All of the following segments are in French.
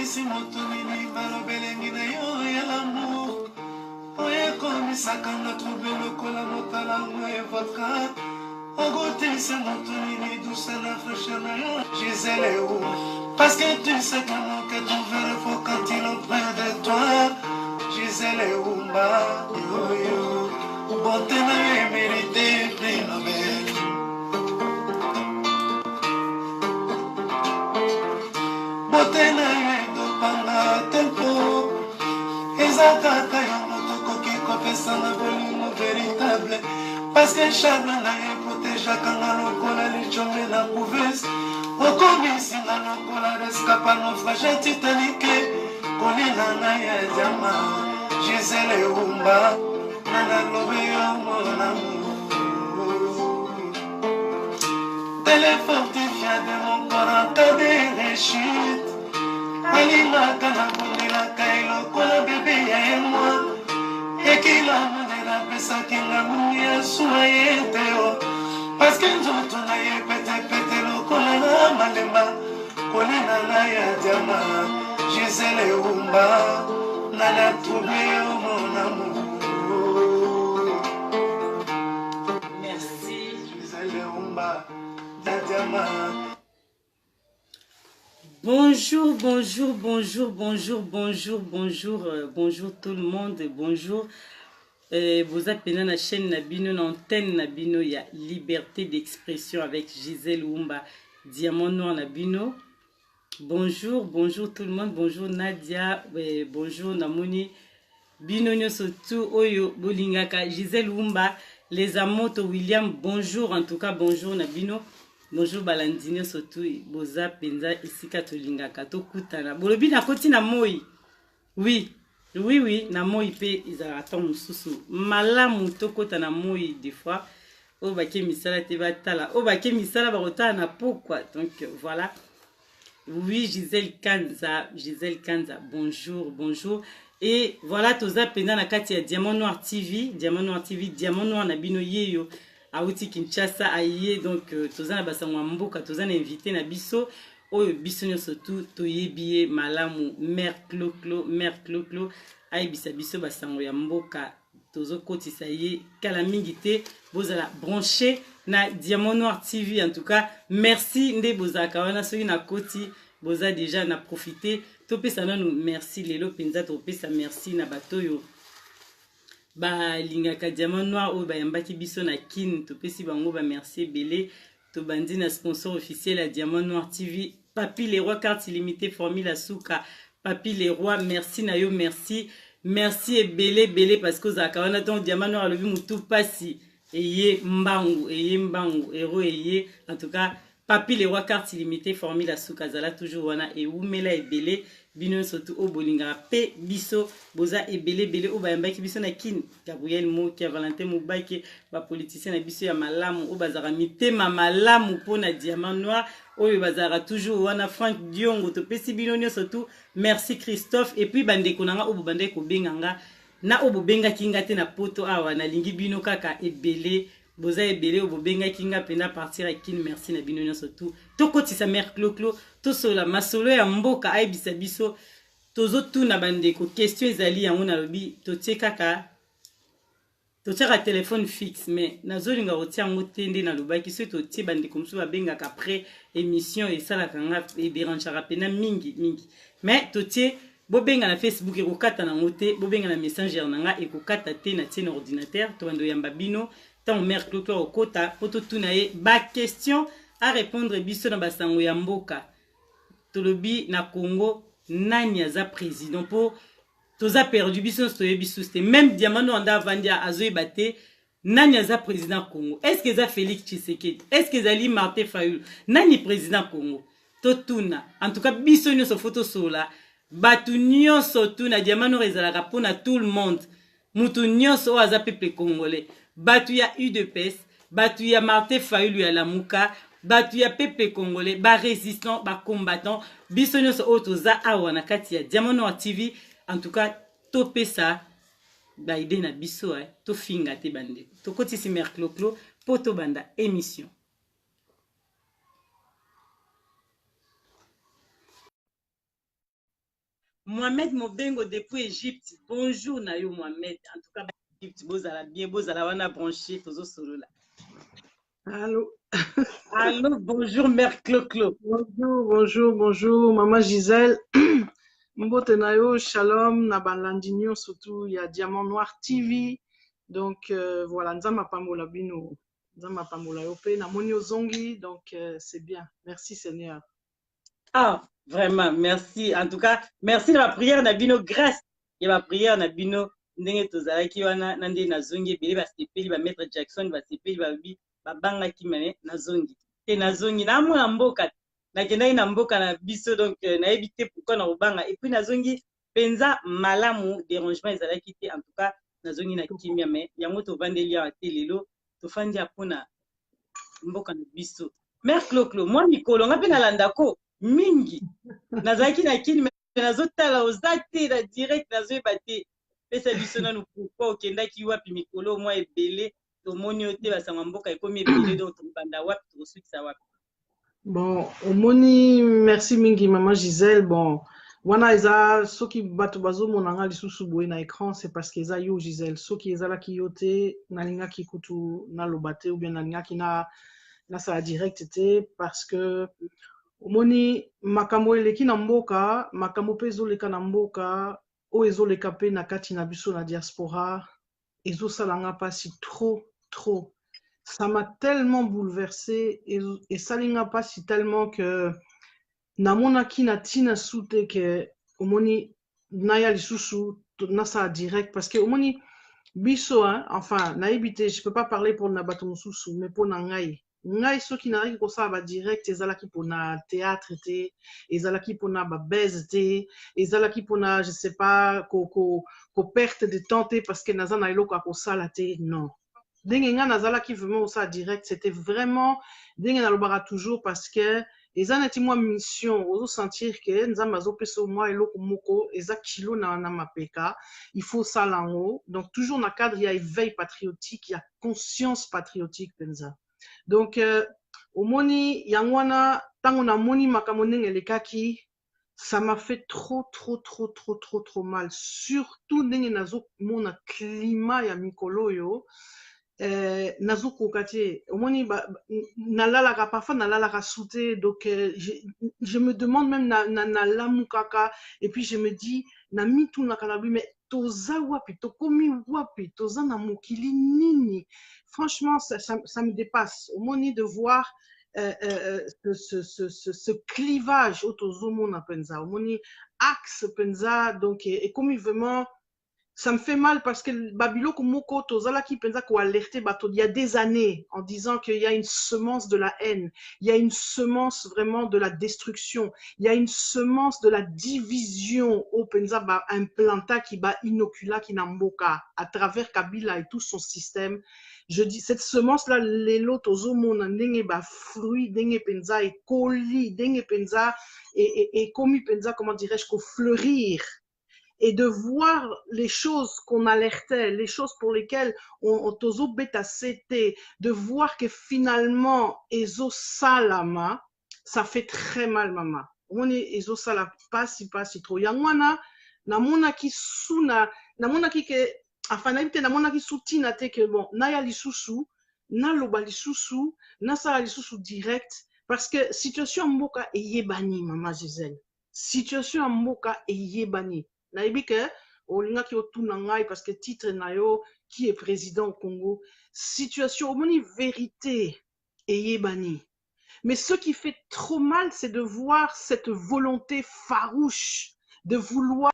okomisi moto nini balobelengi na yo ya lamour oyo ekomisakanga trouble lokola motalango ya vodka okotisa moto nini douce na fraîcheur na yo Gisèle est où parce que tu sais que mon cœur t'ouvre fort quand il est près de toi Gisèle est où mba yo yo beauté na yo mérité prix Nobel beauté na yo etopanga tempo eza kaka yango tokoki kopesanga bolingo véritable parce que charme na ye protégeakanga lokola lichombe na couveuse okomisinga lokola rescapa naufrage titanike kolina na ya diama Gisèle eumba nanalobe yo mon amour téléfortifia de mon corps en cas de rechute alingaka na bondelaka elokola bebe ya ye moi ekila pesaki nga mungi ya suwa ye te o parce que nzoto na ye petepete lokola na malema kolina na ya diama Gisèle eumba nana trouble yo mon amour merci Gisèle eumba na diama. Bonjour, bonjour, bonjour, bonjour, bonjour, bonjour, bonjour tout le monde, bonjour. Vous appelez la chaîne Nabino, l'antenne Nabino, il y a liberté d'expression avec Gisèle Oumba, Diamant Noir Nabino. Bonjour, bonjour tout le monde, bonjour Nadia, bonjour Namoni, Bino Nyosotu, Oyo, Bolingaka, Gisèle Oumba, les Amoto William, bonjour, en tout cas bonjour Nabino, bonjour Balandine Sotu, Boza Penza, ici Katolingaka, Tokutana, Bolobi Nakoti Namoi, oui. Oui, oui, na moi pe izarata mususu. Malamu tokota na moi des fois. O bake misala te batala. O bake misala barota na pourquoi. Donc voilà. Oui, Gisèle Kanza, bonjour, bonjour. Et voilà, toza pena na kati ya Diamant Noir TV, Diamant Noir na bino yeyo. Auti Kinshasa aye donc toza na basango mboka, toza na invité na biso. Oyo bisonyo surtout toyebiye malamu mère clo ay biso basango ya mboka tozo kotisa ye kala mingi te bozala branché na Diamant Noir TV. En tout cas merci nde bozaka wana soki na koti boza déjà na profiter to pesa nanu merci lelo penza to pesa merci na batoyo ba lingaka Diamant Noir o bayambaki biso na kin to pesi bango ba merci belé. Tobandi na sponsor officiel à Diamant Noir TV. Papi les rois carte illimitée formule Souka. Papi les rois merci nayo merci. Merci et belé parce que Zakawana ton Diamant Noir le mutu passi. Eye mbangu héros eye en tout cas Papi les rois carte illimitée formule Souka zala toujours wana et umela et belé bino surtout au bolinga pe biso boza et belé au bayambaki biso na kin Gabriel Moki Valentin Moubaki ba politicien na biso ya malamu au bazara mitema malamu pona Diamant Noir oyo bazara toujours wana Frank Diongo to pesi bino surtout merci Christophe et puis bande konanga au bande ko benganga na obo benga kinga te na poto awa na lingi bino kaka et belé boza ebele au bobenga kinga pena partir à kin merci na bino surtout tokoti sa mère clo to sola masolo ya mboka aibisa biso tozo tuna bandeko question ezali yango na lobi totiekaka téléphone fixe mais nazolinga kotia yango tende na lobaki so totie bandeko mosusu babengaka après émission esalaka nga eberanchaka pena mingi mais totie bobenga na Facebook ekokata nango te bobenga na messenger nanga ekokata te na tie na ordinateur to bando yamba bino tant mère clo au kota poto tuna ye ba question à répondre biso na basango ya mboka tolobi na Congo nani aza président pour toza perdu biso c'était même Diamant Noir anda vandia azoy baté nani aza président Congo est-ce que za Félix Tshisekedi est-ce que zali Martin Fayulu nani président Congo totuna en tout cas biso nyoso photo sola batu nyoso tuna Diamant Noir ezalaka pona tout le monde mutu nyoso aza peuple congolais batu ya UDPS batu ya Martin Fayulu ya Lamuka batu ya peuple congolais ba résistant ba combattant biso nyoso otoza awa na kati ya Diamant Noir TV. En tout cas topesa ba ide na biso to finga te bande to kotisi mère clo poto banda émission. Mohamed Mobengo depuis Égypte. Bonjour Nayo Mohamed. En tout cas, Égypte, bozala bien, bozala wana branché, tozo solo là. Allô. Allô, bonjour Mère Clo-Clo. Bonjour, Maman Gisèle. Mbote nayo, shalom, na balandinyo, surtout, il y a Diamant Noir TV. Donc, voilà, nzama pamola bino, nzama pamola yope, na moni ozongi, donc c'est bien. Merci Seigneur. Ah, vraiment, merci. En tout cas, merci de ma prière, Nabino, grâce. Et ma prière, Nabino, ndenge tozalaki wana, nande nazongi, bele basepeli, ba Maître Jackson, basepeli, babi, babanga kimane, nazongi. Et nazongi, na mwa mboka, nakendaki na mboka na biso, donc, nayebi te pourquoi na obanga. Et puis nazongi, penza malamu, dérangement ezalaki te, en tout cas, nazongi na kimia, mais yango tovandeli ya te lelo, tofandi apona mboka na biso. Mère Clo-Clo, moi mikolo, nga pe nalandako, mingi nazalaki na kini me nazotala oza te na direct nazoyeba te pesa biso nanu pourkui okendaki wapi mikolo mwa ebele tomoni yo te basanga mboka ekomi ebele donc tobanda wapi tokosukisa wapi. Bon, omoni, merci mingi Maman Gisèle. Bon, wana eza soki bato bazomona nga lisusu boye na écran, c'est parce que eza yo Gisèle. Soki ezalaki yo te nalingaki kutu naloba te ou bien nalingaki nasala direct te parce que omoni makambo eleki na mboka, makambo mpe ezoleka na mboka oyo ezoleka mpe na kati na biso na diaspora ezosalanga mpasi trop. Ça m'a tellement bouleversé et salinga mpasi tellement que namonaki na tina sute ke omoni naya lisusu nasala direct parce que omoni biso hein, enfin nayebi te, je peux pas parler pour na bato mosusu mais pour na ngai soki nazalaki kosala ba direct ezalaki mpona théâtre te, ezalaki mpona babese te, ezalaki mpona je sais pas ko perte de temps te parce que naza na eloko ya kosala te, non. Ndenge nga nazalaki vraiment kosala direct, c'était vraiment ndenge nalobaka toujours parce que eza neti mwa mission ozosentir ke nzambe azopesa mwa eloko moko eza kilo na mapeka, il faut sala yango, donc toujours na cadre ya éveil patriotique, ya conscience patriotique penza. Donc omoni yango wana ntango namoni makambo ndenge elekaki, ça m'a fait trop mal, surtout ndenge nazomona climat ya mikolo oyo nazokoka te omoni nalalaka parfois nalalaka sute, donc je me demande même nalamukaka et puis je me dis na mitunaka na lui mais toza wapi tokomi wapi toza na mokili nini, franchement ça me dépasse omoni de voir ce clivage au tozomona penza omoni axe penza, donc et comme vraiment ça me fait mal parce que Babiloko Moko Tozalaki penza ko alerté bato il y a des années en disant qu'il y a une semence de la haine, il y a une semence vraiment de la destruction, il y a une semence de la division au penza ba implanta qui ba inocula qui namboka à travers Kabila et tout son système. Je dis cette semence là lelo tozomona ndenge ba fruit ndenge penza et coli ndenge penza et komi penza comment dirais-je ko fleurir. Et de voir les choses qu'on alertait, les choses pour lesquelles on tozo beta c'était, de voir que finalement ezo salama, ça fait très mal maman. On est ezo sala pas si trop. Yangwana namona ki suna, namona ki ke afana ite namona ki sutina te que bon naya lisusu, na loba lisusu, na sala lisusu direct parce que situation mboka eyebani maman Gisèle. Situation mboka eyebani. Nayebi ke olingaki otuna ngai parce que titre na yo qui est président au Congo, situation omoni vérité eyebani. Mais ce qui fait trop mal, c'est de voir cette volonté farouche de vouloir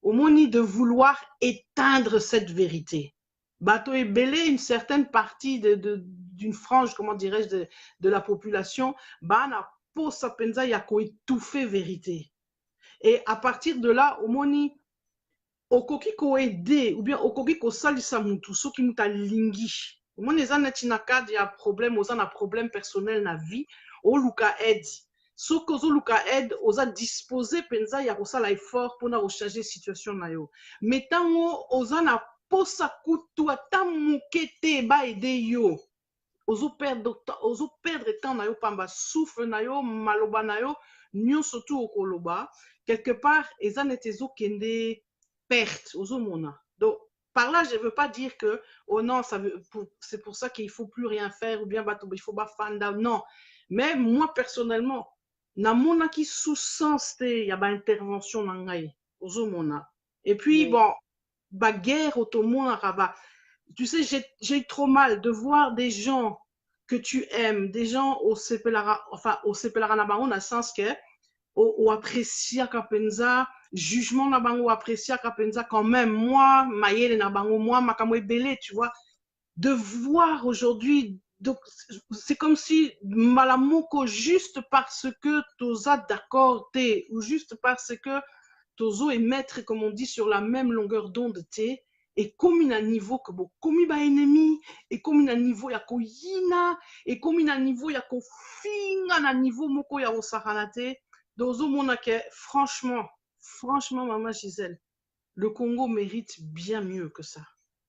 omoni de vouloir éteindre cette vérité. Bato ebele, une certaine partie d'une frange, comment dirais-je, de la population, bana po sapenza ya ko étouffer vérité. Et à partir de là, omoni okoki ko aider ou bien okoki ko salisa mutu soki muta lingi. Omoni eza neti na cadre ya problème, oza na problème personnel na vie, oluka aide. Soki ozoluka aide, oza disposé penza ya kosala effort pona recharger situation na yo. Mais tango oza na posa kutu ata moke te ba aider yo. ozo perdre temps na yo pamba souffle na yo maloba na yo nyonso tu okoloba quelque part eza neti ezokende perte ozomona. Donc par là je veux pas dire que oh non c'est pour ça qu'il faut plus rien faire ou bien il faut pas fanda non, mais moi personnellement namonaki sous sens te ya ba intervention na ngai ozomona. Et puis Oui. bon baguerre otomonaka ba tu sais, j'ai eu trop mal de voir des gens que tu aimes, des gens au Sepelara, enfin, au Sepelara Nabango, dans le sens que, au apprécier Kapenza, jugement Nabango, apprécier Kapenza, quand même, moi, Mayele Nabango, moi, Makamwe Belé, tu vois, de voir aujourd'hui, donc, c'est comme si Malamoko, juste parce que Toza d'accord t'es, ou juste parce que Tozo est maître, comme on dit, sur la même longueur d'onde t'es, et comme un niveau que bon, comme ba ennemi, et comme un niveau ya ko yina, et comme un niveau ya ko finga na niveau moko ya osakanate, dozo monake, franchement, maman Gisèle, le Congo mérite bien mieux que ça.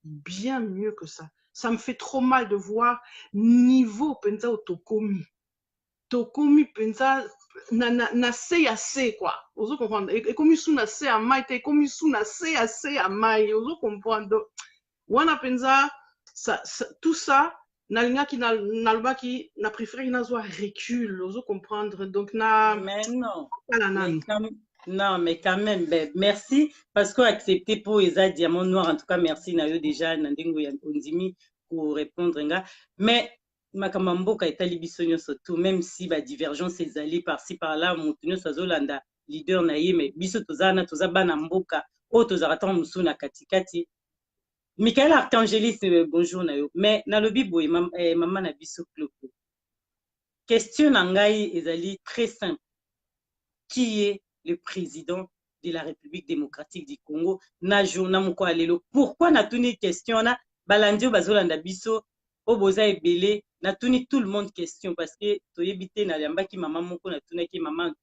Bien mieux que ça. Ça me fait trop mal de voir niveau penza otokomi. Tokomi penza na se ya se quoi. Ozo comprendre. Et comme sous na se a mai, te comme sous na se a mai. Ozo comprendre. Wana penza tout ça na ki na lobaki na préféré na zo recul. Ozo comprendre. Donc na Mais non. la Mais nani. non, mais quand même, ben, merci parce qu'on a accepté pour Eza Diamant Noir. En tout cas, merci Nayo déjà, Nandengo Ondimi pour répondre. Mais Makamamboka est Libisonio surtout, même si la divergence est allée par-ci par-là, Moutinho Sazolanda, leader Naye, mais Biso Tozana, Tozabana Mboka, O Tozaratan Musuna Katikati. Michael Archangelis, bonjour Nayo. Mais Nalobi Boy, Maman Nabiso Kloko. Question Nangaï est très simple. Qui est le président de la République démocratique du Congo na journée moko alelo? Pourquoi na tuni question na balandio bazolanda biso oboza ebele na tuni tout le monde question parce que toyebite na yambaki maman moko na tunaki maman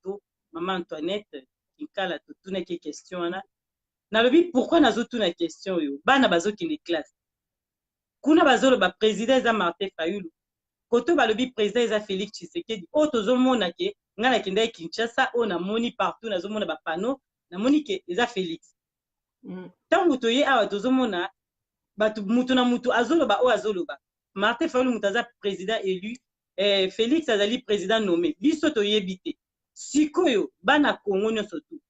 Antoinette kinkala to tunaki question na lobi pourquoi nazo tuna question yo bana bazokende classe kuna bazolo ba président za Martin Fayulu koto balobi président eza Félix Tshisekedi o tozomona ke nga na kende Kinshasa o na moni partout nazomona ba panneau na moni ke eza Félix tango toye awa tozomona batu mutu na mutu azoloba o azoloba Martin Fayulu mutu aza président élu Félix azali président nommé biso toyebi te sikoyo bana Congo nyonso tu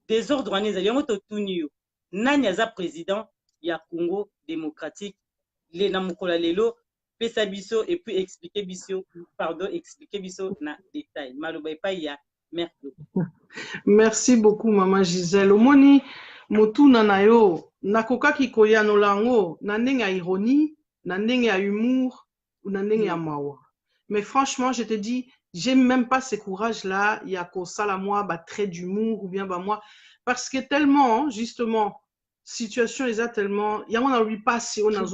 désordre wana ezali yango totuni yo nani aza président ya Congo démocratique le na mokolo lelo pesa biso et puis expliquer biso na détail maloba epai ya merci. Merci beaucoup maman Gisèle. Omoni motuna na yo nakokaki koyanola yango na ndenge ya ironie, na ndenge ya humour ou na ndenge ya mawa. Mais franchement, je te dis, j'ai même pas ce courage là, il y a kosala moi ba trait d'humour ou bien ba moi parce que tellement justement situation est tellement il y a on a lui passé on a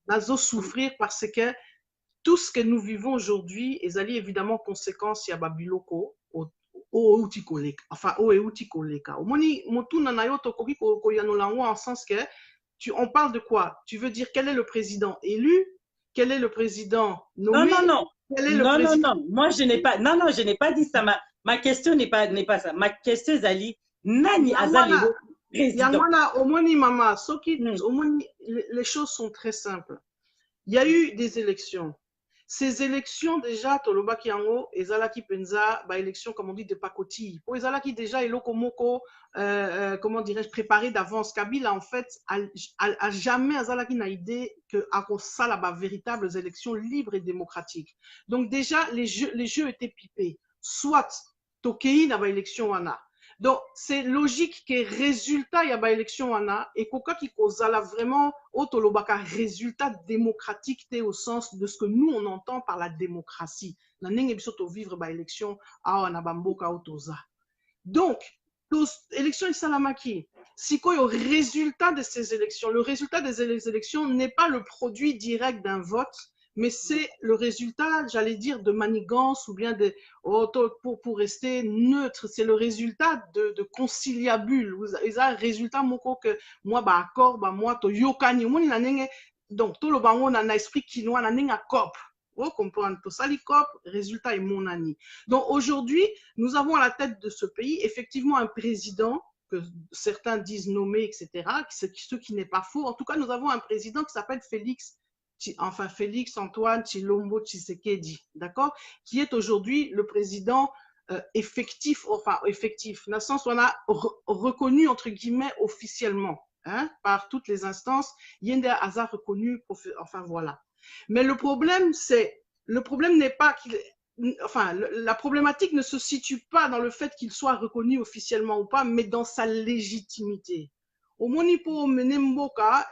nazo souffrir parce que tout ce que nous vivons aujourd'hui est évidemment conséquence ya babiloko o outi koleka enfin o outi koleka omoni motuna na yo tokoki ko yanola ngo en sens que on parle de quoi? Tu veux dire quel est le président élu? Quel est le président nommé? Non, moi je n'ai pas je n'ai pas dit ça. Ma question n'est pas ça. Ma question Zali nani azali président. Yangwana omoni mama soki omoni les choses sont très simples. Il y a eu des élections. Ces élections déjà tolobaki yango ezalaki penza ba élection comme on dit de pacotille. Po ezalaki déjà eloko moko comment dirais-je préparé d'avance. Kabila en fait a jamais azalaki na idée que akosala ba véritables élections libres et démocratiques. Donc déjà les jeux étaient pipés. Soit tokei na ba élection wana. Donc, c'est logique que résultat, il y a pas élection, et koka qui causala vraiment, otolobaka résultat démocratique, au sens de ce que nous, on entend par la démocratie. Na nenge bisoto vivre ba élection, na bamboka otoza. Donc, élection isalamaki, si quoi au résultat de ces élections, le résultat des élections n'est pas le produit direct d'un vote, mais c'est le résultat, j'allais dire, de manigance ou bien de, pour rester neutre, c'est le résultat de conciliabule. Ils ont un résultat, moko que moi, bah, accord, bah, moi, to yokani, moi, donc, tout le bango, na esprit quinoa, na nenga cop. Oh, comprendre tout ça, l'ICOP, résultat est mon ami. Donc aujourd'hui, nous avons à la tête de ce pays effectivement un président que certains disent nommé, etc., ce qui n'est pas faux. En tout cas, nous avons un président qui s'appelle Félix Antoine Tshilombo Tshisekedi, d'accord, qui est aujourd'hui le président effectif, dans le sens où on a reconnu, entre guillemets, officiellement, hein, par toutes les instances, Yende Hazard reconnu, enfin voilà. Mais le problème n'est pas qu'il, enfin, la problématique ne se situe pas dans le fait qu'il soit reconnu officiellement ou pas, mais dans sa légitimité. Omoni po menemboka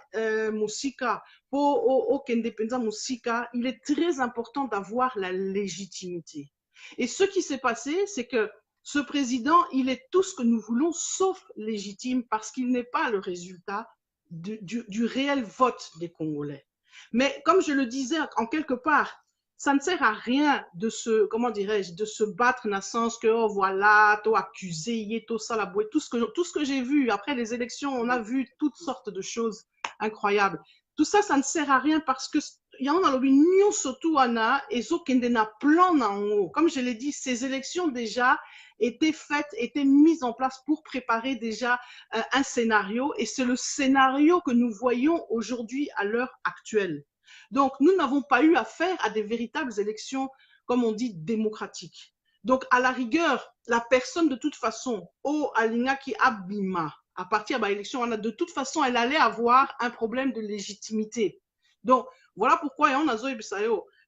musika, po kendepenza musika, il est très important d'avoir la légitimité. Et ce qui s'est passé, c'est que ce président, il est tout ce que nous voulons, sauf légitime, parce qu'il n'est pas le résultat du réel vote des Congolais. Mais comme je le disais, en quelque part, ça ne sert à rien de se, comment dirais-je, de se battre dans le sens que, oh voilà, t'as accusé, tout ça, la boîte, tout ce que j'ai vu. Après les élections, on a vu toutes sortes de choses incroyables. Tout ça, ça ne sert à rien parce que il y en a l'opinion surtout Anna et zo kendena plan en haut. Comme je l'ai dit, ces élections déjà étaient faites, étaient mises en place pour préparer déjà un scénario et c'est le scénario que nous voyons aujourd'hui à l'heure actuelle. Donc, nous n'avons pas eu affaire à des véritables élections, comme on dit, démocratiques. Donc, à la rigueur, la personne, de toute façon, au Alinga qui abima, à partir de l'élection, on a de toute façon, elle allait avoir un problème de légitimité. Donc, voilà pourquoi,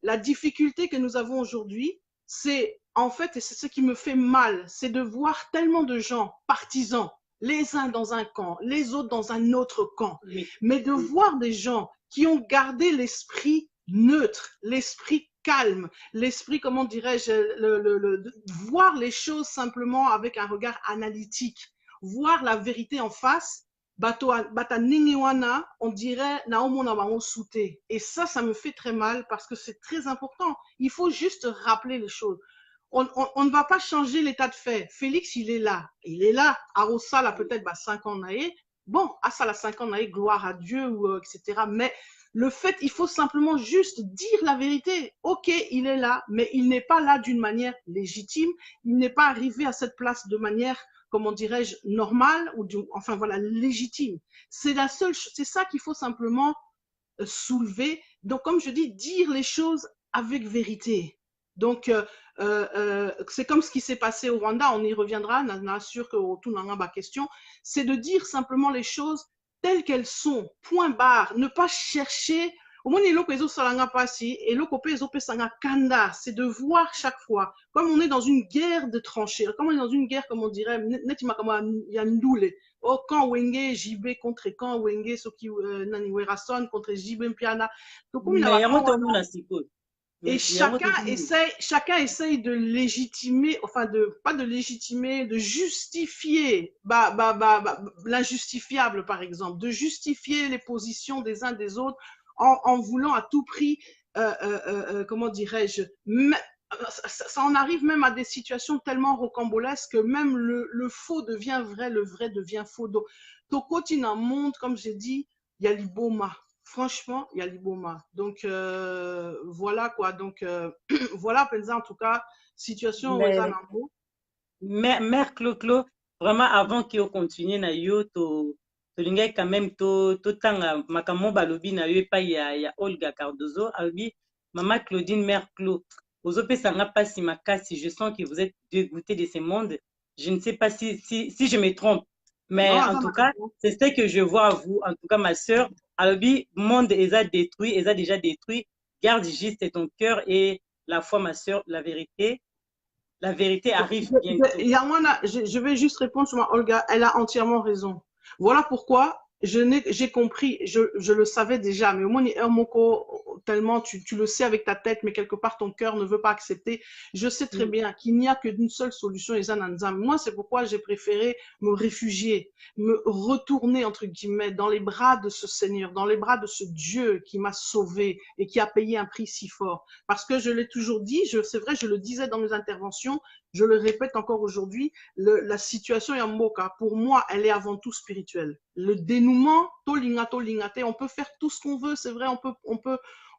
la difficulté que nous avons aujourd'hui, c'est, en fait, et c'est ce qui me fait mal, c'est de voir tellement de gens partisans, les uns dans un camp, les autres dans un autre camp, mais de voir des gens qui ont gardé l'esprit neutre, l'esprit calme, l'esprit, comment dirais-je, voir les choses simplement avec un regard analytique, voir la vérité en face, on dirait et ça me fait très mal parce que c'est très important. Il faut juste rappeler les choses. On ne va pas changer l'état de fait. Félix, il est là. Arossa, là, peut-être 5 ans, bon, ça, la 5 ans, gloire à Dieu, ou, etc. Mais le fait, il faut simplement juste dire la vérité. Ok, il est là, mais il n'est pas là d'une manière légitime. Il n'est pas arrivé à cette place de manière, comment dirais-je, normale, ou enfin voilà, légitime. C'est ça qu'il faut simplement soulever. Donc, comme je dis, dire les choses avec vérité. Donc, c'est comme ce qui s'est passé au Rwanda, on y reviendra, n'a sûr que tout n'a pas question, c'est de dire simplement les choses telles qu'elles sont, point barre, ne pas chercher, au moins c'est de voir chaque fois, comme on est dans une guerre de tranchées, comme on est dans une guerre, comme on dirait, oh, quand Wenge, JB contre quand Wenge, Soki Nani Werason contre JB Mpiana. Donc, et chacun essaye de légitimer, enfin pas de légitimer, de justifier l'injustifiable par exemple, de justifier les positions des uns des autres en voulant à tout prix, comment dirais-je, ça en arrive même à des situations tellement rocambolesques que même le faux devient vrai, le vrai devient faux. Donc, Tokoti dans le monde, comme j'ai dit, il y a l'iboma. Franchement, il y a l'iboma. Donc, voilà quoi. Donc, voilà, en tout cas, situation aux Anambo. Mère Clo, vraiment, avant qu'on continue, na yo, to lingai quand même, to tanga, makamo balobi na yo, pa ya Olga Cardozo, albi, maman Claudine, mère Clo, ozope sanga pasi makasi, je sens que vous êtes dégoûté de ce monde. Je ne sais pas si je me trompe, mais non, en tout cas, c'est ce que je vois à vous, en tout cas, ma soeur, albi, monde est déjà détruit, garde juste ton cœur et la foi, ma soeur, la vérité arrive bientôt. Je vais juste répondre sur Olga, elle a entièrement raison. Voilà pourquoi j'ai compris, je le savais déjà, mais au moins, tellement tu le sais avec ta tête, mais quelque part ton cœur ne veut pas accepter. Je sais très bien qu'il n'y a que d'une seule solution, moi, c'est pourquoi j'ai préféré me réfugier, me retourner, entre guillemets, dans les bras de ce Seigneur, dans les bras de ce Dieu qui m'a sauvé et qui a payé un prix si fort. Parce que je l'ai toujours dit, c'est vrai, je le disais dans mes interventions, je le répète encore aujourd'hui, la situation Yamboka, pour moi, elle est avant tout spirituelle. Le dénouement, on peut faire tout ce qu'on veut, c'est vrai,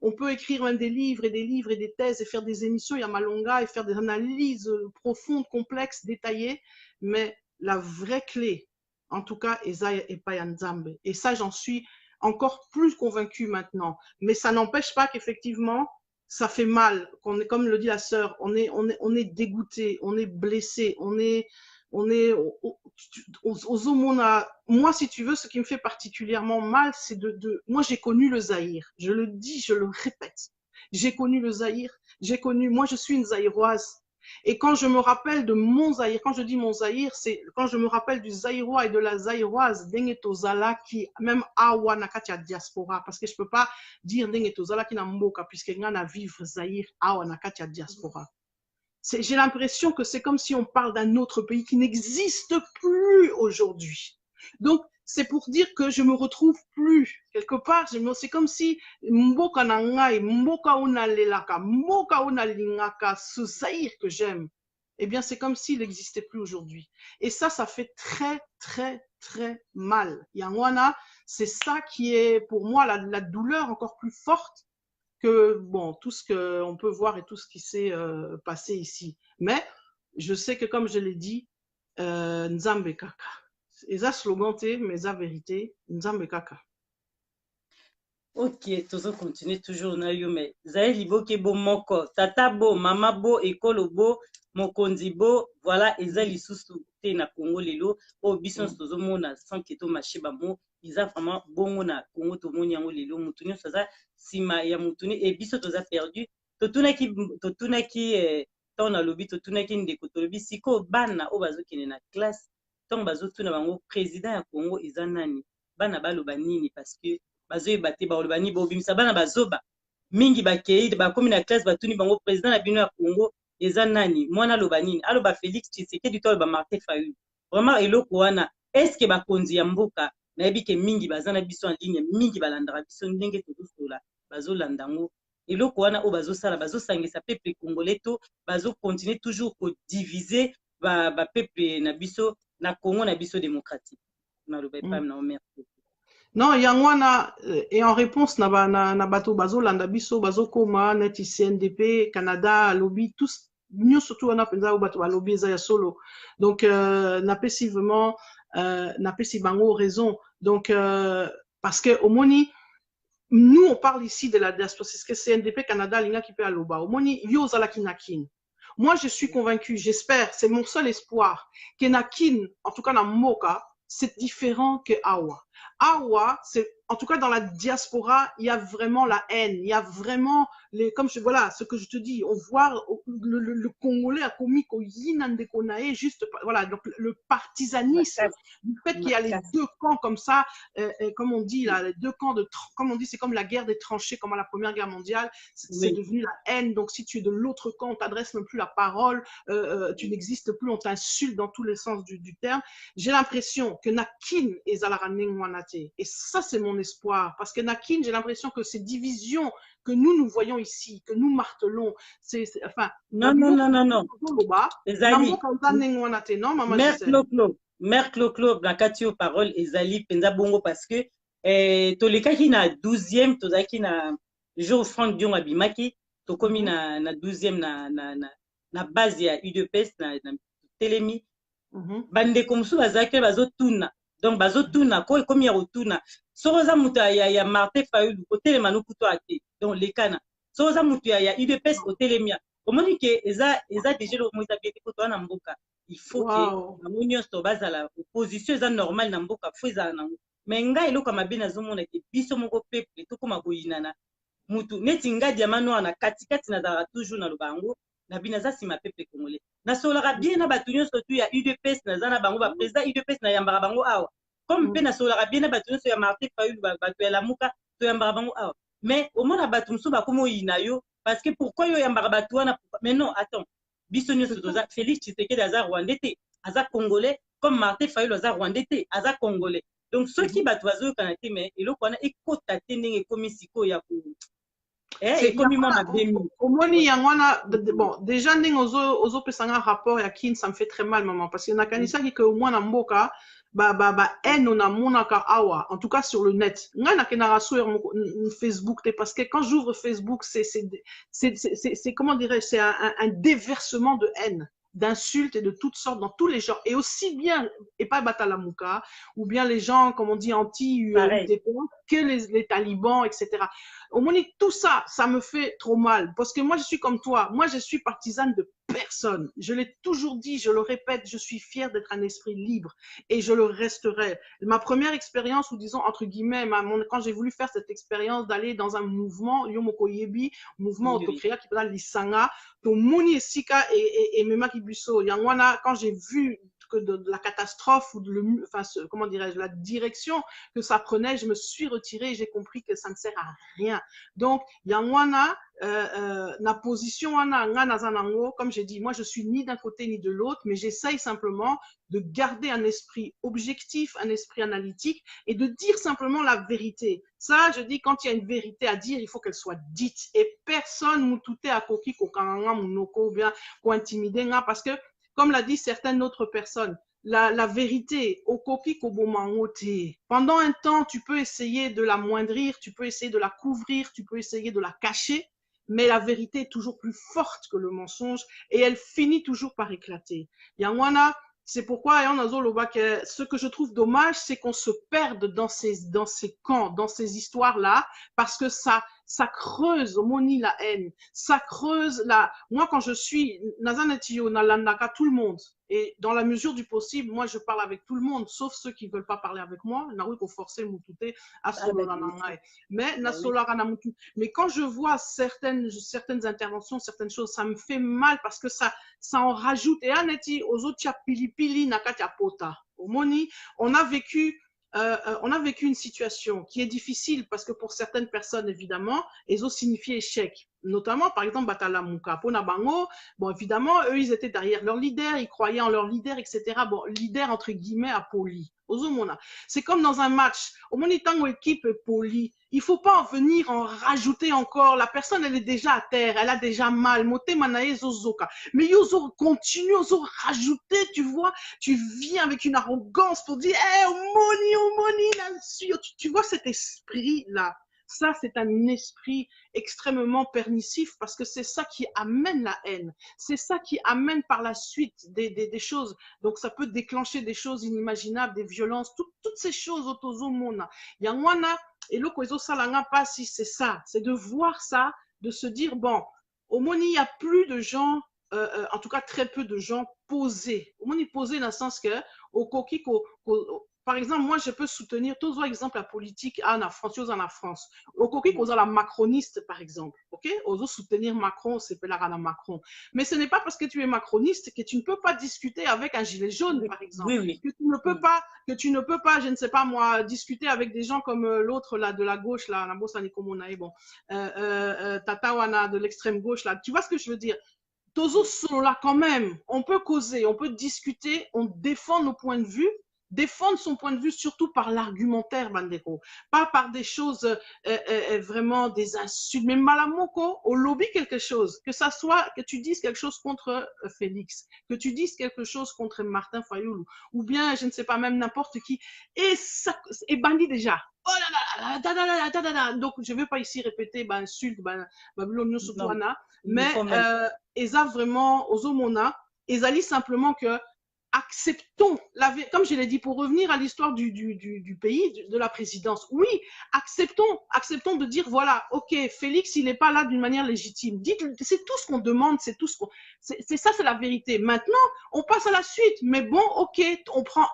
on peut écrire même des livres et des livres et des thèses et faire des émissions, il y a Malonga, et faire des analyses profondes, complexes, détaillées, mais la vraie clé, en tout cas, Eza et Payanzambe. Et ça, j'en suis encore plus convaincue maintenant. Mais ça n'empêche pas qu'effectivement, ça fait mal. Qu'on est, comme le dit la sœur, on est dégoûté, on est blessé, on est aux homona. Moi, si tu veux, ce qui me fait particulièrement mal, c'est moi, j'ai connu le Zaïre. Je le dis, je le répète. J'ai connu le Zaïre. Moi, je suis une Zaïroise. Et quand je me rappelle de mon Zaïre, quand je dis mon Zaïre, c'est quand je me rappelle du Zaïrois et de la Zaïroise, Dengetozala, qui, même Awa Nakatia diaspora, parce que je peux pas dire Dengetozala qui n'a mboka, puisque y a vivre Zaïre, Awa Nakatia diaspora. J'ai l'impression que c'est comme si on parle d'un autre pays qui n'existe plus aujourd'hui. Donc, c'est pour dire que je me retrouve plus. Quelque part, c'est comme si mboka nangai, mboka unalelaka, mboka unalingaka, ce Zaïre que j'aime, eh bien, c'est comme s'il n'existait plus aujourd'hui. Et ça fait très, très, très mal. Yangwana, c'est ça qui est, pour moi, la douleur encore plus forte que bon, tout ce qu'on peut voir et tout ce qui s'est passé ici. Mais je sais que, comme je l'ai dit, Nzambe Kaka. Et ça, slogan, mais ça, vérité, Nzambe Kaka. Ok, tozo continue toujours na yo, mais zaye liboke bo moko, tata bo, mama bo, ekolo bo, mokonzi bo, voilà, eza lisusu te na Congo lelo, o bison tozo mona, sans keto macheba mo, iza vraiment bongo na Congo to moni yango lelo, mutunyo saza, sima ya mutuni, e biso toza perdu, totunaki, ton na lobi, totunaki ndeko, tolobi siko, bana, o bazo kene na classe, ton bazo tuna bango, président ya Congo, iza nani, bana baloba nini, parce que, bazoye bate baoloba ni bobimisa bana bazoba mingi bakei bakomi na classe batuni bango président na bino ya Congo eza nani mwana aloba nini aloba Félix Tshisekedi to aloba Martin Fayulu vraiment eloko wana est-ce que bakonzi ya mboka nayebi ke mingi baza na biso en ligne mingi balandaka biso ndenge tozosola bazolanda ngo eloko wana o bazosala bazosangisa peuple congolais to bazocontinue toujours kodiviser ba peuple na biso na Congo na biso démocratique naloba epa na merci. Non, Yangwana, et en réponse, na bato bazo landa biso, bazo koma, neti CNDP, Canada, lobby, tous, nous surtout on a pensé au bato lobby ya solo. Donc, n'a pas si vraiment, n'a pas si bango raison. Donc, parce que au moni, nous on parle ici de la diaspora, c'est ce que CNDP, Canada, l'inga qui peut à l'oba. Au moni, yo zalakinakin. Moi, je suis convaincue, j'espère, c'est mon seul espoir, que Nakin, en tout cas dans Moka, c'est différent que Awa. Awa, c'est, en tout cas dans la diaspora, il y a vraiment la haine, il y a vraiment voilà, ce que je te dis, on voit le Congolais a commis juste, voilà, donc le partisanisme, du fait qu'il y a les deux camps comme ça, comme on dit là, les deux camps comme on dit, c'est comme la guerre des tranchées, comme à la Première Guerre mondiale, c'est devenu la haine. Donc si tu es de l'autre camp, on t'adresse même plus la parole, tu n'existes plus, on t'insulte dans tous les sens du terme. J'ai l'impression que Nakin est Zalaranengwanate. Et ça, c'est mon espoir. Parce que Nakin, j'ai l'impression que ces divisions que nous voyons ici, que nous martelons, enfin... Non. Ezali. Mère Clo, Blakati aux paroles, Ezali, Penza Bongo, parce que Toleka qui na 12e, Tozaki na jour Franck Dion Abimaki, Tokomi na 12e na base ya UDPS, na Telemi, Bande Komsu, Bazake, Bazotuna. Donc, bazotuna, ko komi ya rotuna. Soza mutu ya Martin Fayulu, hôtel Manukuto ate. Donc, les cana. Soza mutu ya UDPS, hôtel Mia. Comment dit que eza déjà le moïta bien que toi n'amboka. Il faut que la union soit basée à la opposition, eza normal n'amboka, faut eza n'amboka. Mais nga ilo kama bena zomo na ke biso moko peuple, to koma koyinana. Mutu neti nga diamano na katikati na dara toujours na lubango. Na binaza si ma peuple congolais. Na solara bien na batunyo surtout ya UDPS na zana bango ba président UDPS na yambara bango awa. Comme pe na solara bien na batunyo so ya Martin Fayulu batu ya lamuka to yambara bango awa. Mais au moins na batumso ba komo yinayo parce que pourquoi yo yambara batu wana mais non attends. Biso nyoso toza Félix Tshisekedi aza rwandais te, aza congolais comme Martin Fayulu aza rwandais te, aza congolais. Donc ceux qui batu bazo kanate mais eloko wana ekota te ndenge komi siko ya ko bon, déjà, ozo pesanga rapport à Kin, ça me fait très mal, maman, parce que Nakanisa dit que au moins, Namboka, haine on a monaka awa, en tout cas sur le net. Nga na kenara sur Facebook, parce que quand j'ouvre Facebook, c'est comment dirais-je, c'est un déversement de haine, d'insultes et de toutes sortes dans tous les genres, et aussi bien et pas Batalamuka ou bien les gens comme on dit anti-UDP que les talibans, etc. Au moins tout ça, ça me fait trop mal parce que moi je suis comme toi, moi je suis partisane de personne. Je l'ai toujours dit, je le répète, je suis fière d'être un esprit libre et je le resterai. Ma première expérience, ou disons entre guillemets, quand j'ai voulu faire cette expérience d'aller dans un mouvement, Yomoko Yebi, mouvement autocréa qui s'appelle l'Isanga, to Moni Sika et Mema Kibuso, Yangwana, quand j'ai vu que de la catastrophe ou comment dirais-je, la direction que ça prenait, je me suis retirée et j'ai compris que ça ne sert à rien. Donc, Yangwana, la position comme j'ai dit, moi je suis ni d'un côté ni de l'autre, mais j'essaye simplement de garder un esprit objectif, un esprit analytique et de dire simplement la vérité. Ça, je dis, quand il y a une vérité à dire, il faut qu'elle soit dite. Et personne moutoute à koki kokanga munoko ou bien ko intimider parce que, comme l'a dit certaines autres personnes, la vérité, au koki kobomangote. Pendant un temps, tu peux essayer de l'amoindrir, tu peux essayer de la couvrir, tu peux essayer de la cacher, mais la vérité est toujours plus forte que le mensonge et elle finit toujours par éclater. Yangwana, c'est pourquoi ce que je trouve dommage, c'est qu'on se perde dans ces camps, dans ces histoires-là, parce que ça creuse au moni la haine, ça creuse moi quand je suis Nazanetio Nalandaka, tout le monde, et dans la mesure du possible, moi je parle avec tout le monde, sauf ceux qui veulent pas parler avec moi, mais quand je vois certaines interventions, certaines choses, ça me fait mal parce que ça en rajoute. Et aneti aux autres pilipili nakatia pota. Au moni, on a vécu une situation qui est difficile parce que pour certaines personnes, évidemment, ils ont signifié échec. Notamment, par exemple, Batala Muka, Pona Bango, bon, évidemment, eux, ils étaient derrière leur leader, ils croyaient en leur leader, etc. Bon, leader, entre guillemets, à poli. C'est comme dans un match. Au moins, tant équipe est poli. Il faut pas en venir en rajouter encore. La personne, elle est déjà à terre, elle a déjà mal. Mote manae zozoka. Mais yozo continue, yozo rajouter, tu vois. Tu viens avec une arrogance pour dire, eh, Omoni, là-dessus. Tu vois cet esprit-là. Ça, c'est un esprit extrêmement permissif parce que c'est ça qui amène la haine. C'est ça qui amène par la suite des choses. Donc, ça peut déclencher des choses inimaginables, des violences, toutes ces choses autozomona. Yangwana et l'okozo salanga pas si c'est ça. C'est de voir ça, de se dire, bon, au Moni, il n'y a plus de gens, en tout cas très peu de gens posés. Au Moni posés dans le sens que, au Koki, par exemple, moi, je peux soutenir, tous exemple, la politique en France, en France. Au Koki, la macroniste, par exemple, ok? Oso soutenir Macron, c'est pas la Macron. Mais ce n'est pas parce que tu es macroniste que tu ne peux pas discuter avec un gilet jaune, par exemple. Oui. Que tu ne peux pas, je ne sais pas moi, discuter avec des gens comme l'autre, là, de la gauche, là, la Bossa Nikomonae, bon, Tatawana, de l'extrême gauche, là. Tu vois ce que je veux dire? Tozo solo là, quand même, on peut causer, on peut discuter, on défend nos points de vue, défendre son point de vue surtout par l'argumentaire, Bandeko, pas par des choses vraiment des insultes, mais malamoko, au lobby quelque chose, que ça soit que tu dises quelque chose contre Félix, que tu dises quelque chose contre Martin Fayoulou, ou bien je ne sais pas même n'importe qui, et ça est banni déjà. Oh là là, donc je ne vais pas ici répéter insulte, Babylone Sotoana, mais ils a vraiment aux homona, ils allaient simplement que acceptons, comme je l'ai dit, pour revenir à l'histoire du pays, de la présidence, oui, acceptons de dire, voilà, ok, Félix, il n'est pas là d'une manière légitime. C'est tout ce qu'on demande, c'est ça, c'est la vérité. Maintenant, on passe à la suite, mais bon, ok,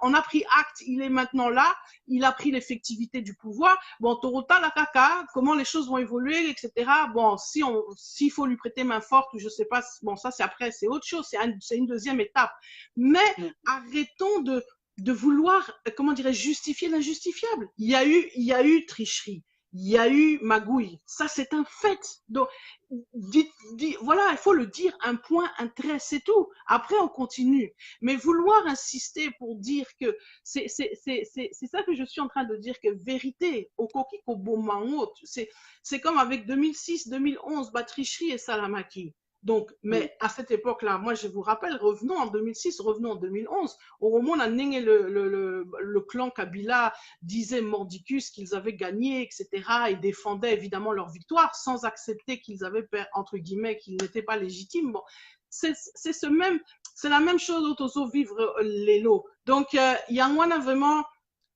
on a pris acte, il est maintenant là, il a pris l'effectivité du pouvoir, bon, Torota, la caca, comment les choses vont évoluer, etc. Bon, s'il faut lui prêter main forte, ou je sais pas, bon, ça c'est après, c'est autre chose, c'est une deuxième étape. Mais arrêtons de vouloir, comment dirais-je, justifier l'injustifiable. Il y a eu tricherie, il y a eu magouille. Ça, c'est un fait. Donc, voilà, il faut le dire, un point, un trait, c'est tout. Après, on continue. Mais vouloir insister pour dire que c'est ça que je suis en train de dire, que vérité, au coquille, au bon c'est comme avec 2006, 2011, tricherie et Salamaki. Donc, mais à cette époque-là, moi, je vous rappelle, revenons en 2006, revenons en 2011. Au moment où on a le clan Kabila disait mordicus qu'ils avaient gagné, etc. Ils défendaient évidemment leur victoire sans accepter qu'ils avaient, entre guillemets, qu'ils n'étaient pas légitimes. Bon, c'est la même chose au vivre les lots. Donc, il y a vraiment,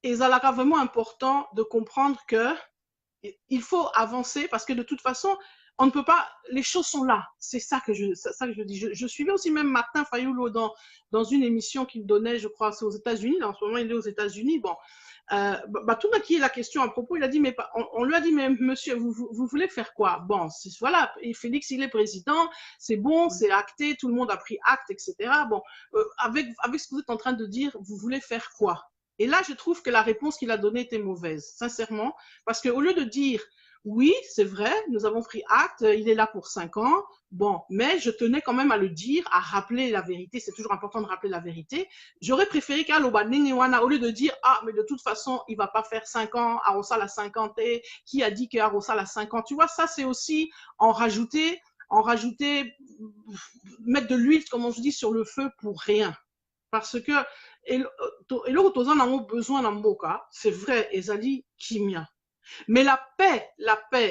et ça sera vraiment important de comprendre que il faut avancer parce que de toute façon, on ne peut pas, les choses sont là. C'est ça que je dis. Je suivais aussi même Martin Fayoulo dans une émission qu'il donnait, je crois, c'est aux États-Unis. En ce moment, il est aux États-Unis. Bon, tout le qui est la question à propos, il a dit, mais on lui a dit, mais monsieur, vous voulez faire quoi? Bon, voilà, et Félix, il est président, c'est bon, c'est acté, tout le monde a pris acte, etc. Bon, avec ce que vous êtes en train de dire, vous voulez faire quoi? Et là, je trouve que la réponse qu'il a donnée était mauvaise, sincèrement, parce qu'au lieu de dire, oui, c'est vrai, nous avons pris acte, il est là pour 5 ans, bon, mais je tenais quand même à le dire, à rappeler la vérité, c'est toujours important de rappeler la vérité. J'aurais préféré qu'Aloba Nengewana, au lieu de dire, ah, mais de toute façon, il va pas faire 5 ans, Arosa la 50, et qui a dit qu'Arosa la 50, tu vois, ça c'est aussi en rajouter, mettre de l'huile, comme on se dit, sur le feu pour rien. Parce que, et l'autre, on a besoin d'un boka, c'est vrai, Ezali Kimia. Mais la paix,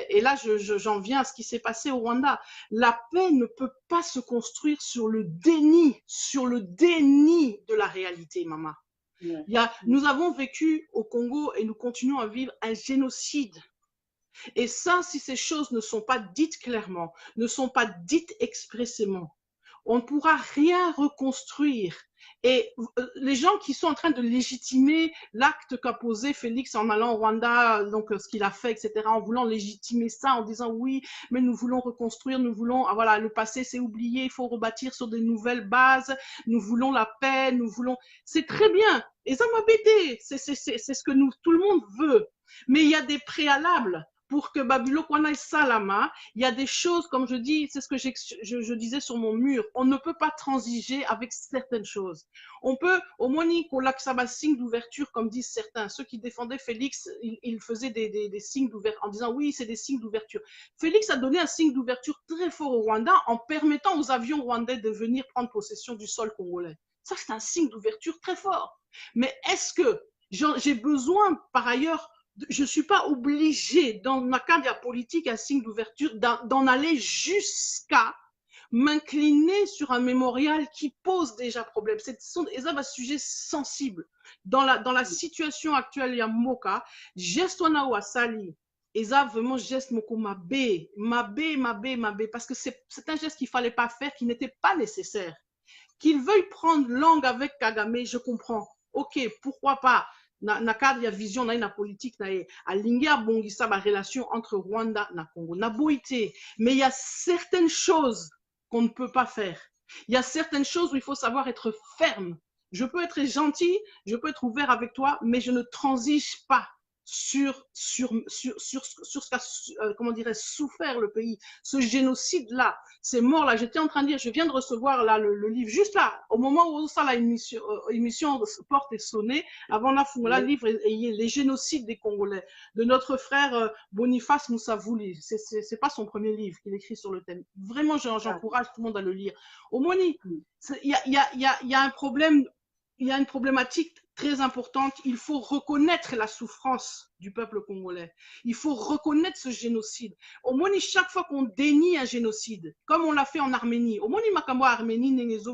et là j'en viens à ce qui s'est passé au Rwanda, la paix ne peut pas se construire sur le déni de la réalité, maman. Nous avons vécu au Congo et nous continuons à vivre un génocide. Et ça, si ces choses ne sont pas dites clairement, ne sont pas dites expressément, on ne pourra rien reconstruire. Et les gens qui sont en train de légitimer l'acte qu'a posé Félix en allant au Rwanda, donc ce qu'il a fait, etc., en voulant légitimer ça, en disant oui, mais nous voulons reconstruire, nous voulons, voilà, le passé c'est oublié, il faut rebâtir sur de nouvelles bases, nous voulons la paix, nous voulons, c'est très bien, et ça m'a bêté, c'est ce que tout le monde veut, mais il y a des préalables. Pour que Babylone Kwana Salama, il y a des choses, comme je dis, c'est ce que je disais sur mon mur, on ne peut pas transiger avec certaines choses. On peut, au moins, un signe d'ouverture, comme disent certains. Ceux qui défendaient Félix, ils faisaient des signes d'ouverture, en disant oui, c'est des signes d'ouverture. Félix a donné un signe d'ouverture très fort au Rwanda en permettant aux avions rwandais de venir prendre possession du sol congolais. Ça, c'est un signe d'ouverture très fort. Mais est-ce que j'ai besoin, par ailleurs, je ne suis pas obligée, dans ma carrière politique, un signe d'ouverture, d'en aller jusqu'à m'incliner sur un mémorial qui pose déjà problème. C'est un sujet sensible. Dans la situation actuelle, il y a Moka, geste wana wasali, et ça vraiment geste moko mabé, parce que c'est un geste qu'il fallait pas faire, qui n'était pas nécessaire. Qu'il veuille prendre langue avec Kagame, je comprends. Ok, pourquoi pas? Na cadre ya vision na politique na alingi abongisa ba relation entre Rwanda na Congo na boité, mais il y a certaines choses qu'on ne peut pas faire. Il y a certaines choses où il faut savoir être ferme. Je peux être gentil, je peux être ouvert avec toi, mais je ne transige pas sur ce qu'a, comment dirais, souffert le pays, ce génocide-là, ces morts-là. J'étais en train de dire, je viens de recevoir là le livre, juste là, au moment où ça, la émission porte est sonnée, avant la foula, livre, les génocides des Congolais, de notre frère Boniface Moussavouli. C'est pas son premier livre qu'il écrit sur le thème. Vraiment, j'encourage tout le monde à le lire. Au moins, il y a un problème, il y a une problématique très importante. Il faut reconnaître la souffrance du peuple congolais. Il faut reconnaître ce génocide. Au moins, chaque fois qu'on dénie un génocide, comme on l'a fait en Arménie, au moins, Arménie, Nengezo,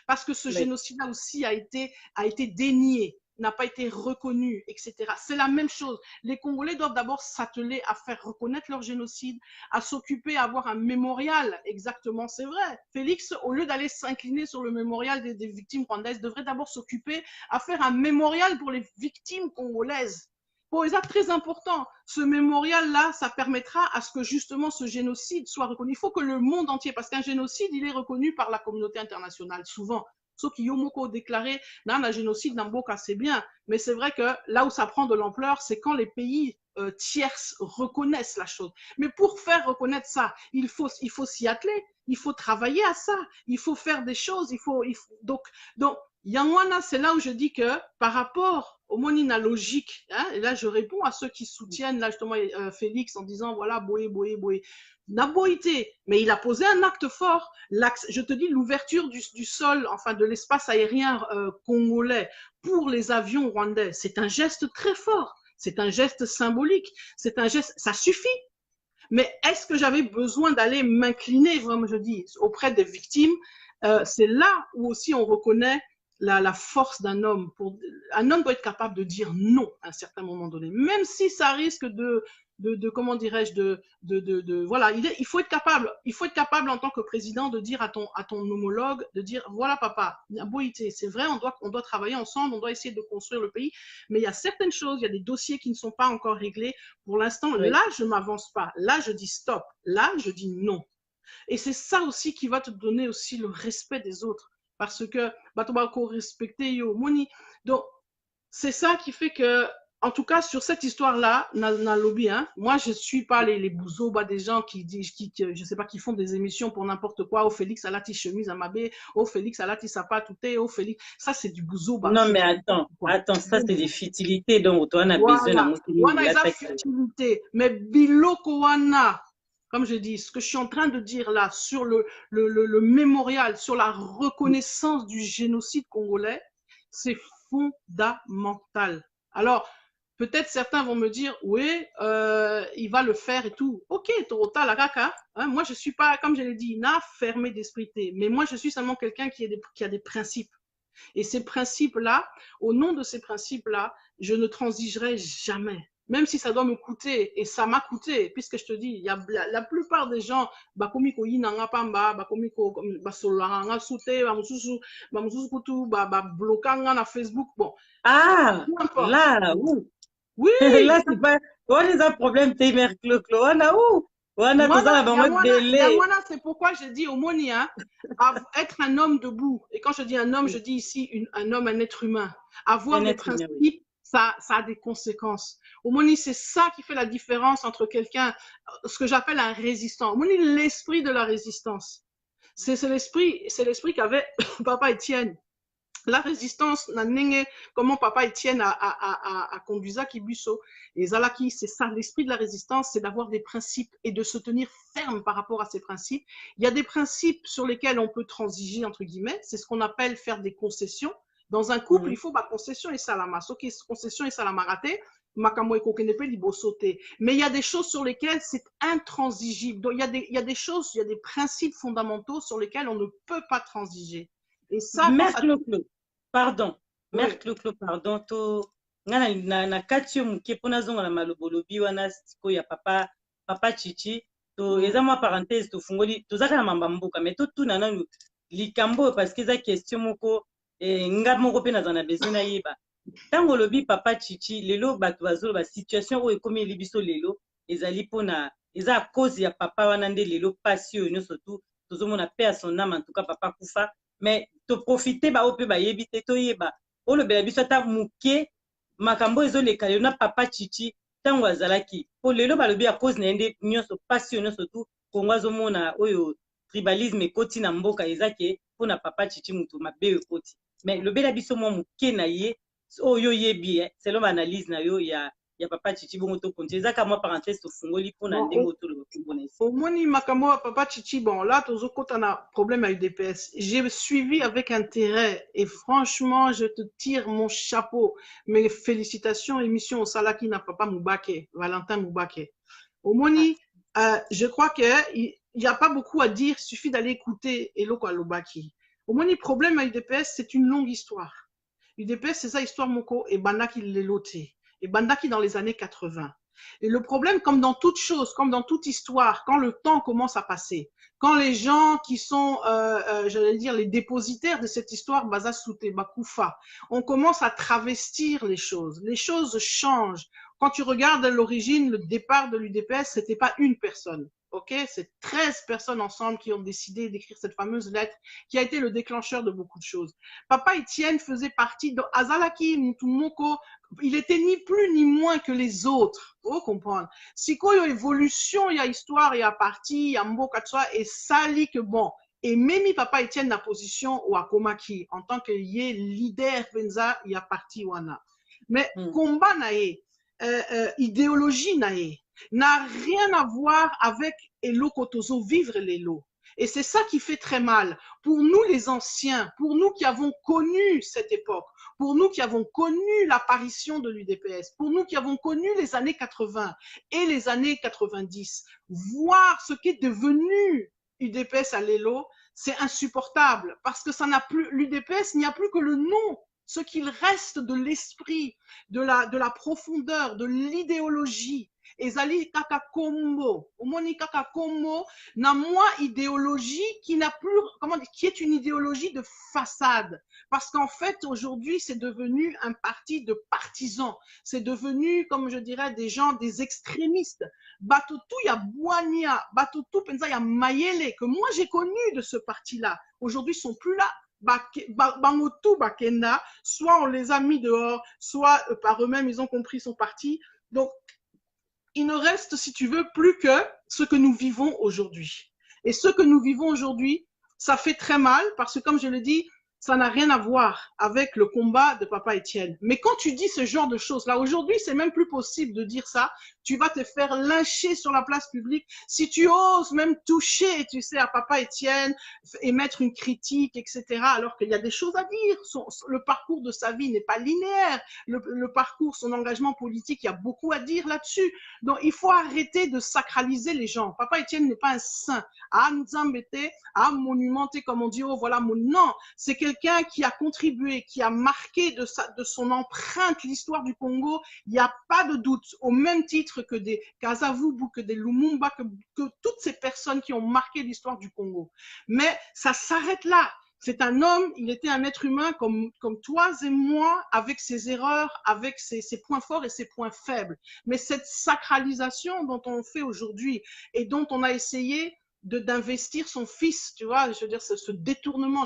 parce que ce génocide-là aussi a été dénié, n'a pas été reconnu, etc. C'est la même chose. Les Congolais doivent d'abord s'atteler à faire reconnaître leur génocide, à s'occuper, à avoir un mémorial. Exactement, c'est vrai. Félix, au lieu d'aller s'incliner sur le mémorial des victimes rwandaises, devrait d'abord s'occuper à faire un mémorial pour les victimes congolaises. Bon, c'est très important. Ce mémorial-là, ça permettra à ce que justement ce génocide soit reconnu. Il faut que le monde entier, parce qu'un génocide, il est reconnu par la communauté internationale, souvent. Sauf qu'il y a déclaré dans un génocide dans Boka, c'est bien, mais c'est vrai que là où ça prend de l'ampleur, c'est quand les pays tierces reconnaissent la chose. Mais pour faire reconnaître ça, il faut s'y atteler, il faut travailler à ça, il faut faire des choses, donc Yangwana, c'est là où je dis que par rapport au monina logique, hein, et là je réponds à ceux qui soutiennent là justement Félix en disant voilà, Boé, Boé, Boé. N'a beau été, mais il a posé un acte fort. Je te dis, l'ouverture du sol, enfin de l'espace aérien congolais pour les avions rwandais, c'est un geste très fort. C'est un geste symbolique. C'est un geste, ça suffit. Mais est-ce que j'avais besoin d'aller m'incliner, vraiment, je dis, auprès des victimes? C'est là où aussi on reconnaît la force d'un homme. Un homme doit être capable de dire non à un certain moment donné, même si ça risque comment dirais-je, voilà, il faut être capable en tant que président de dire à ton homologue, de dire, voilà papa, Boïté, c'est vrai, on doit travailler ensemble, on doit essayer de construire le pays, mais il y a certaines choses, il y a des dossiers qui ne sont pas encore réglés. Pour l'instant, Oui. là, je m'avance pas, là, je dis stop, là, je dis non. Et c'est ça aussi qui va te donner aussi le respect des autres. Parce que, tu vas respecter yo, moni. Donc, c'est ça qui fait que, en tout cas, sur cette histoire-là, na lobby, hein, moi, je suis pas les bouzos, des gens qui disent, je sais pas, qui font des émissions pour n'importe quoi. Oh, Félix Alati chemise à mabé. Oh, Félix Alati sapat tout est. Oh, Félix. Ça, c'est du bouzo, Non, mais attends, ça c'est des futilités dont toi on a besoin voilà. dans Wana eza futilité. Mais biloko wana, comme je dis, ce que je suis en train de dire là sur le mémorial, sur la reconnaissance du génocide congolais, c'est fondamental. Alors, peut-être certains vont me dire, oui, il va le faire et tout. Ok, Torota, la caca. Hein, moi, je suis pas, comme je l'ai dit, n'a fermé d'esprit. Mais moi, je suis seulement quelqu'un qui a des principes. Et ces principes-là, au nom de ces principes-là, je ne transigerai jamais. Même si ça doit me coûter, et ça m'a coûté, puisque je te dis, il y a la plupart des gens, bakomiko yinanga pamba, bakomiko basolanga sute, bamususu kutu, blokanga na Facebook, bon. Ah, là, où? Oui. Là, c'est pas, on est un problème, t'es mercleux, on a où? Yamwana, c'est pourquoi je dis au Moni, hein, être un homme debout. Et quand je dis un homme, je dis ici un homme, un être humain. Avoir des principes, ça a des conséquences. Au Moni, c'est ça qui fait la différence entre quelqu'un, ce que j'appelle un résistant. Au Moni, l'esprit de la résistance. C'est l'esprit qu'avait Papa Étienne. La résistance, comment Papa Étienne a conduit ça, Kibuso. Et Zalaki, c'est ça, l'esprit de la résistance, c'est d'avoir des principes et de se tenir ferme par rapport à ces principes. Il y a des principes sur lesquels on peut transiger, entre guillemets, c'est ce qu'on appelle faire des concessions. Dans un couple, il faut concession et salama. Ce qui est concession et salama raté, mais il y a des choses sur lesquelles c'est intransigible. Donc, il y a des choses, il y a des principes fondamentaux sur lesquels on ne peut pas transiger. Et ça, pardon, pardon, to na kati muke pona zonga na malobolobi wana siko ya papa Chichi to eza mwa parenthèse to fungoli to zaka na mambambuka mais to tuna nanu likambo parce que eza question moko nga moko pe na zana besoin na yeba tango lobi papa Chichi lelo bato bazolo ba situation oyo ekomi libiso lelo ezali pona eza à cause ya papa wana nde lelo pasi oyo nyonso tu tozomona paix à son âme en tout cas papa kufa mais to profiter ba ope ba yebi te to yeba o le bela biso ta muke makambo ezoleka lelo na papa Chichi tango azalaki po lelo balobi à cause na nde nyonso pasi oyo nyonso tu kongo azomona oyo tribalisme ekoti na mboka ezake pona papa Chichi mutu mabe ekoti mais le bela biso mwa muke na ye oyo yebi selon analyse na yo ya papa Chichi bongo to konti ezaka mwa parenthèse to fungoli pona ndengo to le kongonesi au moni makambo papa Chichi bon là tozo kota na problème à UDPS j'ai suivi avec intérêt et franchement je te tire mon chapeau mes félicitations émission au Salaki na papa Moubake Valentin Moubake au moni je crois que il y a pas beaucoup à dire il suffit d'aller écouter Eloko Alobaki au moni problème à UDPS c'est une longue histoire UDPS c'est ça histoire moko et Bandaki Leloté et Bandaki dans les années 80. Et le problème, comme dans toute chose, comme dans toute histoire, quand le temps commence à passer, quand les gens qui sont, j'allais dire, les dépositaires de cette histoire, Bazasute, Bakufa, on commence à travestir les choses changent. Quand tu regardes l'origine, le départ de l'UDPS, c'était pas une personne. Ok, c'est 13 personnes ensemble qui ont décidé d'écrire cette fameuse lettre qui a été le déclencheur de beaucoup de choses. Papa Étienne faisait partie de Azalaki Mutumoko. Il était ni plus ni moins que les autres. Vous comprenez? Si quoi, il y a évolution, il y a histoire, il y a parti, il y a mboka, et ça lit que bon, et même papa Etienne na position ou akomaki en tant que yé leader benza ya parti wana. Mais combat nae, idéologie nae, n'a rien à voir avec Elo Kotozo, vivre l'élo. Et c'est ça qui fait très mal. Pour nous les anciens, pour nous qui avons connu cette époque, pour nous qui avons connu l'apparition de l'UDPS, pour nous qui avons connu les années 80 et les années 90, voir ce qu'est devenu UDPS à l'ELO, c'est insupportable parce que ça n'a plus, l'UDPS, il n'y a plus que le nom, ce qu'il reste de l'esprit, de la profondeur, de l'idéologie. Ezali kaka kombo, omoni kaka kombo, na moi idéologie qui n'a plus, comment dire, qui est une idéologie de façade. Parce qu'en fait, aujourd'hui, c'est devenu un parti de partisans. C'est devenu, comme je dirais, des gens, des extrémistes. Batutu ya Bouania, Batutu penza ya Mayele, que moi j'ai connu de ce parti-là. Aujourd'hui, ils sont plus là. Bangotu Bakenda, soit on les a mis dehors, soit par eux-mêmes, ils ont compris son parti. Donc, il ne reste, si tu veux, plus que ce que nous vivons aujourd'hui. Et ce que nous vivons aujourd'hui, ça fait très mal parce que, comme je le dis, ça n'a rien à voir avec le combat de Papa Etienne. Mais quand tu dis ce genre de choses-là, aujourd'hui, c'est même plus possible de dire ça. Tu vas te faire lyncher sur la place publique. Si tu oses même toucher, tu sais, à Papa Etienne, émettre une critique, etc., alors qu'il y a des choses à dire. Le parcours de sa vie n'est pas linéaire. Le parcours, son engagement politique, il y a beaucoup à dire là-dessus. Donc, il faut arrêter de sacraliser les gens. Papa Etienne n'est pas un saint. À Nzambete, à monumenter, comme on dit, oh voilà, non, c'est quelqu'un qui a contribué, qui a marqué de son empreinte l'histoire du Congo. Il n'y a pas de doute, au même titre que des Kasavubu, que des Lumumba, que toutes ces personnes qui ont marqué l'histoire du Congo. Mais ça s'arrête là. C'est un homme, il était un être humain comme toi et moi, avec ses erreurs, avec ses points forts et ses points faibles. Mais cette sacralisation dont on fait aujourd'hui et dont on a essayé d'investir son fils, tu vois, je veux dire, ce détournement.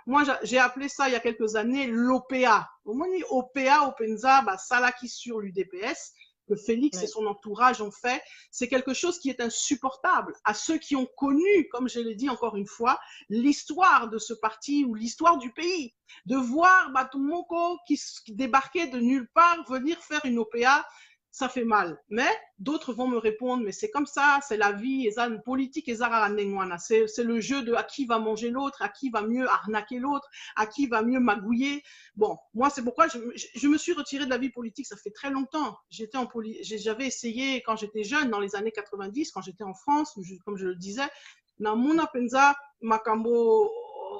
Moi, j'ai appelé ça il y a quelques années l'OPA. Au moins, OPA, Openza, Salaki sur l'UDPS, que Félix et son entourage ont fait, c'est quelque chose qui est insupportable à ceux qui ont connu, comme je l'ai dit encore une fois, l'histoire de ce parti ou l'histoire du pays. De voir Batumoko qui débarquait de nulle part, venir faire une OPA, ça fait mal. Mais d'autres vont me répondre, mais c'est comme ça, c'est la vie, politique, c'est le jeu de à qui va manger l'autre, à qui va mieux arnaquer l'autre, à qui va mieux magouiller. Bon, moi, c'est pourquoi je me suis retirée de la vie politique, ça fait très longtemps. J'avais essayé quand j'étais jeune, dans les années 90, quand j'étais en France, comme je le disais, na muna penza makambo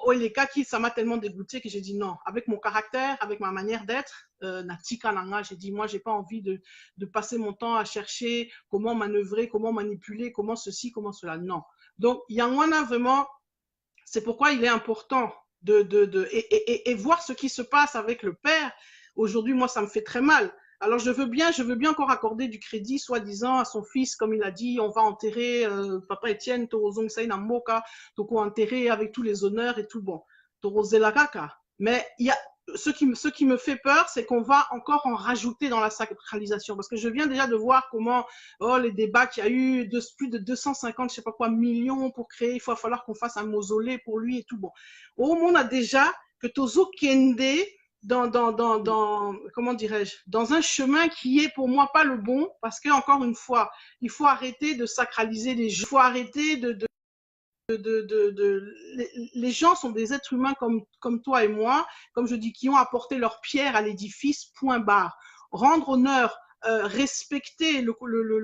Olekaki, ça m'a tellement dégoûté que j'ai dit non. Avec mon caractère, avec ma manière d'être, Natika Nanga, j'ai dit moi, j'ai pas envie de passer mon temps à chercher comment manœuvrer, comment manipuler, comment ceci, comment cela. Non. Donc, Yangwana, vraiment, c'est pourquoi il est important et voir ce qui se passe avec le père. Aujourd'hui, moi, ça me fait très mal. Alors, je veux bien encore accorder du crédit, soi-disant, à son fils, comme il a dit, on va enterrer Papa Etienne, Torozong Saïna Moka, Toko enterrer avec tous les honneurs et tout bon. Torozelakaka. Mais il y a, ce qui me fait peur, c'est qu'on va encore en rajouter dans la sacralisation. Parce que je viens déjà de voir comment, les débats qu'il y a eu, plus de 250, je sais pas quoi, millions pour créer, il va falloir qu'on fasse un mausolée pour lui et tout bon. Au monde a déjà que Tozo Kende, comment dirais-je, dans un chemin qui est pour moi pas le bon, parce que encore une fois, il faut arrêter de sacraliser les gens, il faut arrêter les gens sont des êtres humains comme toi et moi, comme je dis, qui ont apporté leur pierre à l'édifice, point barre. Rendre honneur, respecter le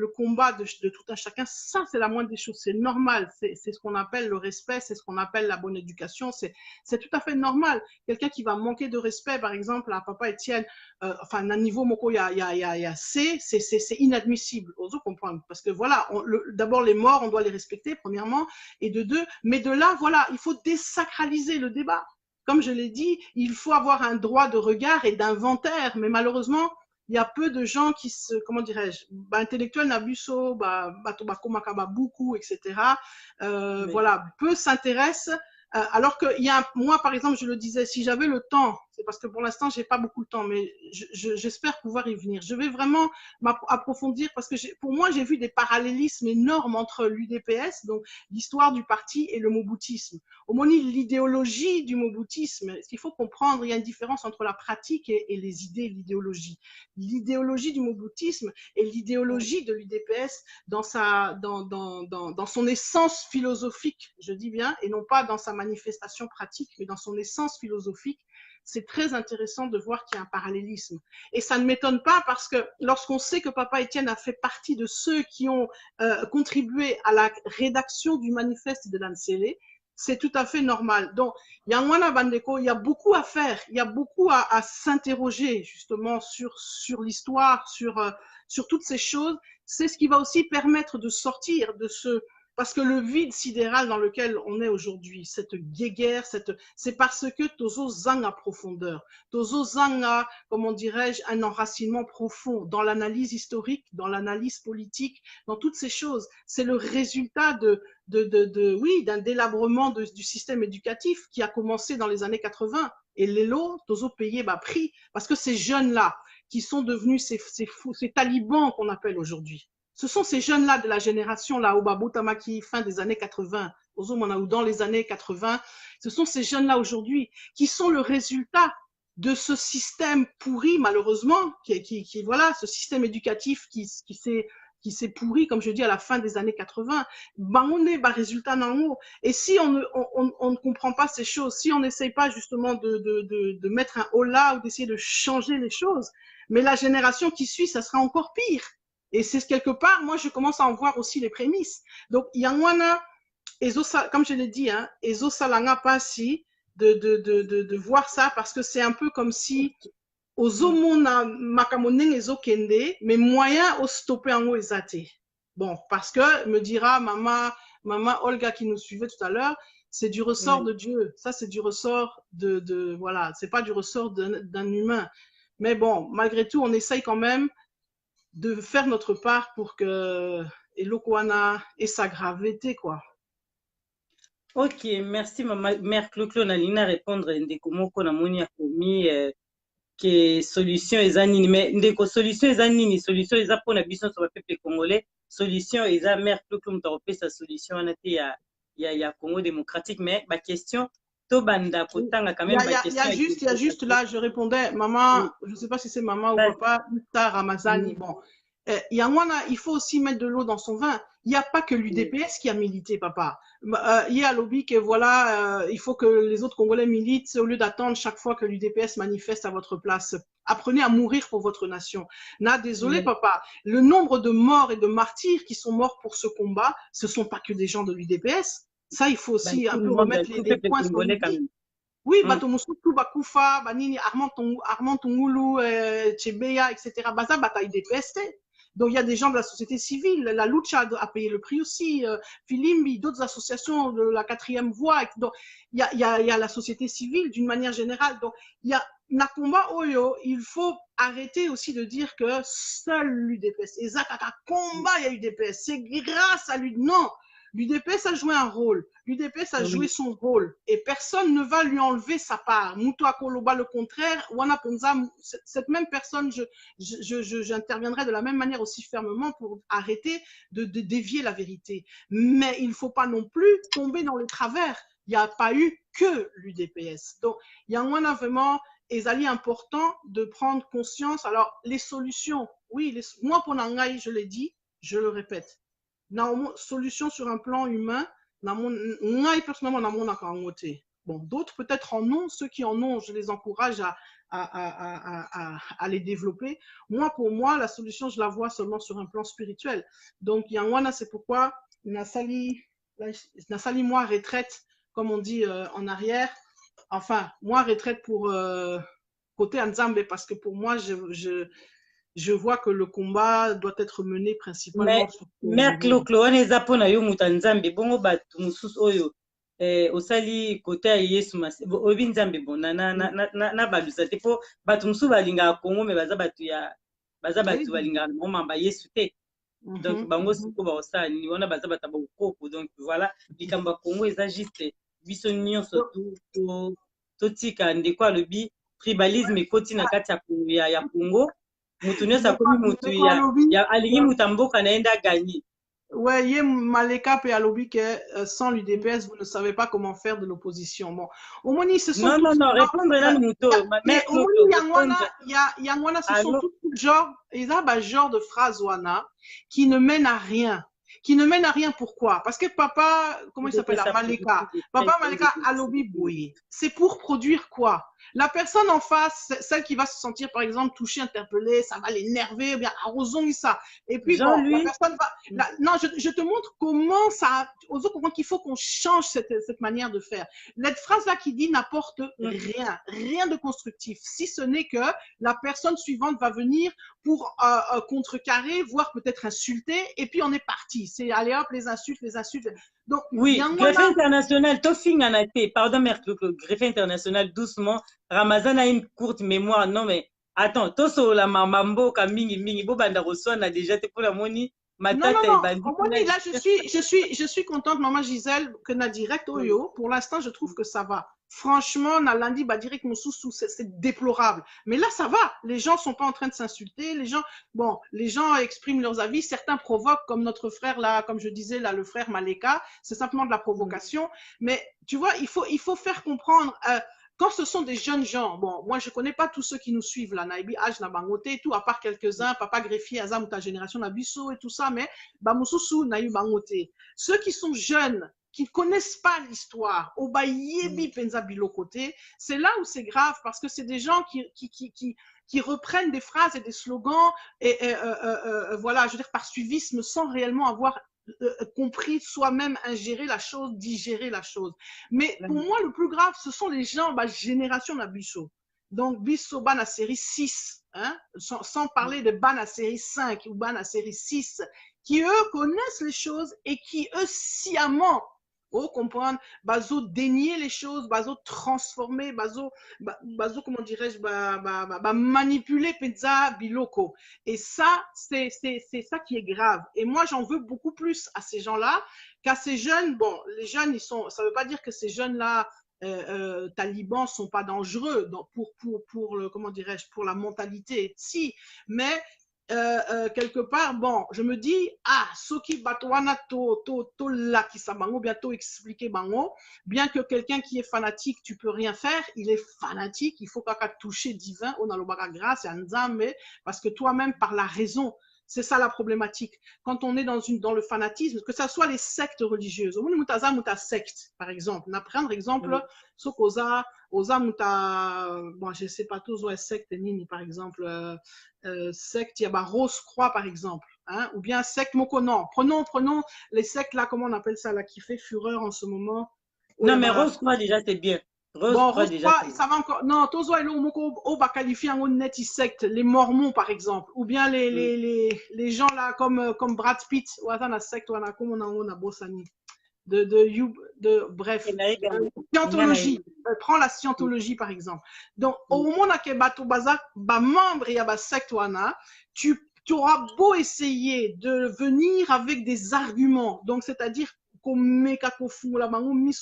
combat de tout un chacun, ça c'est la moindre des choses, c'est normal, c'est ce qu'on appelle le respect, c'est ce qu'on appelle la bonne éducation, c'est tout à fait normal. Quelqu'un qui va manquer de respect, par exemple, à Papa Etienne, enfin, à niveau moko, il y a c'est inadmissible, osons comprendre, parce que voilà, d'abord les morts, on doit les respecter, premièrement, et de deux, mais de là, voilà, il faut désacraliser le débat. Comme je l'ai dit, il faut avoir un droit de regard et d'inventaire, mais malheureusement, il y a peu de gens qui comment dirais-je, intellectuels, Nabuso, beaucoup, etc. Voilà, peu s'intéressent Alors que moi, par exemple, je le disais, si j'avais le temps, c'est parce que pour l'instant, j'ai pas beaucoup de temps, mais j'espère pouvoir y venir. Je vais vraiment approfondir parce que pour moi, j'ai vu des parallélismes énormes entre l'UDPS, donc l'histoire du parti, et le moboutisme. Au moins, l'idéologie du moboutisme, ce qu'il faut comprendre, il y a une différence entre la pratique et les idées, l'idéologie. L'idéologie du moboutisme et l'idéologie de l'UDPS dans son essence philosophique, je dis bien, et non pas dans sa manifestation pratique, mais dans son essence philosophique, c'est très intéressant de voir qu'il y a un parallélisme. Et ça ne m'étonne pas parce que lorsqu'on sait que Papa Étienne a fait partie de ceux qui ont contribué à la rédaction du manifeste de l'Ansele, c'est tout à fait normal. Donc, Yangwana Bandeko, il y a beaucoup à faire, il y a beaucoup à s'interroger justement sur l'histoire, sur toutes ces choses. C'est ce qui va aussi permettre de sortir de ce... Parce que le vide sidéral dans lequel on est aujourd'hui, cette guéguerre, c'est parce que Tozo Zang a profondeur. Tozo Zang a, comment dirais-je, un enracinement profond dans l'analyse historique, dans l'analyse politique, dans toutes ces choses. C'est le résultat d'un délabrement du système éducatif qui a commencé dans les années 80. Et l'élo, Tozo payé prix, parce que ces jeunes-là, qui sont devenus ces talibans qu'on appelle aujourd'hui, ce sont ces jeunes-là de la génération là, Obabo Tamaki, fin des années 80, ou dans les années 80, ce sont ces jeunes-là aujourd'hui qui sont le résultat de ce système pourri, malheureusement, voilà, ce système éducatif qui s'est pourri, comme je dis, à la fin des années 80. On est résultat non. Et si on ne comprend pas ces choses, si on n'essaye pas justement de mettre un holà ou d'essayer de changer les choses, mais la génération qui suit, ça sera encore pire. Et c'est quelque part, moi, je commence à en voir aussi les prémices. Donc, Yangwana, comme je l'ai dit, hein, Ezo Salanga Passi, de voir ça, parce que c'est un peu comme si Ozomona Makamoneng Ezo Kende, mais moyen au stopper en haut ezate. Bon, parce que, me dira maman Olga qui nous suivait tout à l'heure, c'est du ressort de Dieu. Ça, c'est du ressort voilà, c'est pas du ressort d'un humain. Mais bon, malgré tout, on essaye quand même de faire notre part pour que Elokwana ait sa gravité, quoi. Ok, merci maman. Mère Clo-Clo, Nalina répondre ndeko moko na moni a komi que solution eza nini, mais ndeko solution eza nini, solution eza pona biso so ba peuple congolais, solution eza Mère Clo-Clo mutarope sa solution wana te ya Congo démocratique, mais ba question to banda kotanga quand même ba question. Il y a juste là, je répondais, maman, je sais pas si c'est maman ou papa, Uta Ramazani, bon. Il faut aussi mettre de l'eau dans son vin. Il n'y a pas que l'UDPS qui a milité, papa. Il y a lobby que voilà, il faut que les autres Congolais militent au lieu d'attendre chaque fois que l'UDPS manifeste à votre place. Apprenez à mourir pour votre nation. Désolé, papa. Le nombre de morts et de martyrs qui sont morts pour ce combat, ce sont pas que des gens de l'UDPS. Ça, il faut aussi un peu remettre les points sur les i. Oui, Batomusutu, Bakufa, Banini, Armand Tungulu, Chebeya, etc. Baza bataille UDPS. Donc, il y a des gens de la société civile. La Lucha a payé le prix aussi. Filimbi, d'autres associations de la 4e voie. Donc, il y a la société civile d'une manière générale. Donc, il y a Nakomba Oyo. Il faut arrêter aussi de dire que seul l'UDPS. Et Zakaka combat, il y a UDPS. C'est grâce à lui. Non. L'UDPS a joué un rôle. L'UDPS a joué son rôle. Et personne ne va lui enlever sa part. Moutou Akoloba, le contraire. Wana Penza, cette même personne, j'interviendrai de la même manière aussi fermement pour arrêter de dévier la vérité. Mais il ne faut pas non plus tomber dans le travers. Il n'y a pas eu que l'UDPS. Donc, il y a vraiment, ezali important de prendre conscience. Alors, les solutions, oui, moi, pour Nangaï, je l'ai dit, je le répète. Solution sur un plan humain, personnellement, bon, d'autres peut-être en ont, ceux qui en ont, je les encourage à les développer. Moi, pour moi, la solution, je la vois seulement sur un plan spirituel. Donc, Yangwana, c'est pourquoi Nasali, moi, retraite, comme on dit en arrière, enfin, moi, retraite pour côté Nzambe, parce que pour moi, je vois que le combat doit être mené principalement sur... Mère Clo-Clo, on est zapona yo mutanzambe, bongo batu mususu oyo, osali kote ya Yesu masi, obi nzambe bon, na balusa te po, batu mususu balinga Congo, me baza batu balinga mamba Yesu te. Donc, bango siko ba osali, ni wana baza bata ba ukoko, donc voilà, likamba Congo eza juste biso nyonso totika ndeko alobi tribalisme ekoti na kati ya Congo mutu nyonso akomi mutu alingi mutu ya mboka na ye nde aganye. Ouais, Yé Maleka et Alobi que sans l'UDPS, vous ne savez pas comment faire de l'opposition. Bon, au moins, ce sont non, répondre là, le mouton. Mais au moins, Yangwana, ce sont tous genre, ils ont un genre de phrase wana qui ne mène à rien. Qui ne mène à rien, pourquoi? Parce que papa, comment il s'appelle, Maleka, papa Maleka Alobi Boye, c'est pour produire quoi? La personne en face, celle qui va se sentir, par exemple, touchée, interpellée, ça va l'énerver, ou bien arrosons ça. Et puis, bon, la personne va... non, je te montre comment ça... qu'il faut qu'on change cette manière de faire. Cette phrase-là qui dit n'apporte rien de constructif, si ce n'est que la personne suivante va venir pour contrecarrer, voire peut-être insulter, et puis on est parti. C'est aller hop, les insultes. Donc, oui, greffe international, pardon, greffe international, doucement. Ramazan a une courte mémoire. Non, mais attends, Toso la mambo mingi bobanda reçoit déjà te pour la moni. Non, là, je suis contente, maman Gisèle, que na direct Oyo. Pour l'instant, je trouve que ça va. Franchement, na lundi, bah, direct mon sous, c'est déplorable. Mais là, ça va. Les gens sont pas en train de s'insulter. Les gens expriment leurs avis. Certains provoquent, comme notre frère là, comme je disais là, le frère Maleka. C'est simplement de la provocation. Mais tu vois, il faut faire comprendre. Quand ce sont des jeunes gens, bon, moi je connais pas tous ceux qui nous suivent là, Naibi, Aj, Nabangote et tout, à part quelques-uns, Papa Greffier, Azam ou ta génération, Nabiso et tout ça, mais Bamoussousou, Naïu Bangote. Ceux qui sont jeunes, qui ne connaissent pas l'histoire, Obayebi Penza Bilokote, c'est là où c'est grave parce que c'est des gens qui reprennent des phrases et des slogans et voilà, je veux dire par suivisme sans réellement avoir compris soi-même ingérer la chose, digérer la chose. Mais pour moi, le plus grave, ce sont les gens, génération Nabiso. Donc, Bisso ban à série 6, hein, sans parler de ban à série 5 ou ban à série 6, qui eux connaissent les choses et qui eux sciemment, comprendre, bazo dénier les choses, bazo transformer, bazo comment dirais-je, manipuler pizza biloko. Et ça, c'est ça qui est grave. Et moi, j'en veux beaucoup plus à ces gens-là qu'à ces jeunes. Bon, les jeunes, ça veut pas dire que ces jeunes-là, talibans sont pas dangereux pour le, comment dirais-je, pour la mentalité. Si, mais quelque part, bon, je me dis, Soki Batwana to la qui sabango, bientôt expliquer bango, bien que quelqu'un qui est fanatique, tu peux rien faire, il est fanatique, il faut qu'à toucher divin, on a le baga grâce, et anzame, parce que toi-même, par la raison, c'est ça la problématique. Quand on est dans le fanatisme, que ce soit les sectes religieuses, muta secte, par exemple. On a prendre exemple, Sokoza, Oza muta, bon, je sais pas tous, ouais, secte, nini, par exemple, secte, il y a Rose Croix, par exemple, hein, ou bien secte Mokonan. Prenons les sectes là, comment on appelle ça, là, qui fait fureur en ce moment. Non, mais Rose Croix, déjà, c'est bien. Rose Croix, ça va encore. Non, Tozo et Lomoko, on va qualifier en net secte, les Mormons, par exemple, ou bien les gens là, comme Brad Pitt, ou attends, secte, ou comme on a Bossani. Bref, scientologie. Prends la scientologie, par exemple. Donc, au moment où Bato Baza, membre, il y a une secte, tu auras beau essayer de venir avec des arguments, donc c'est-à-dire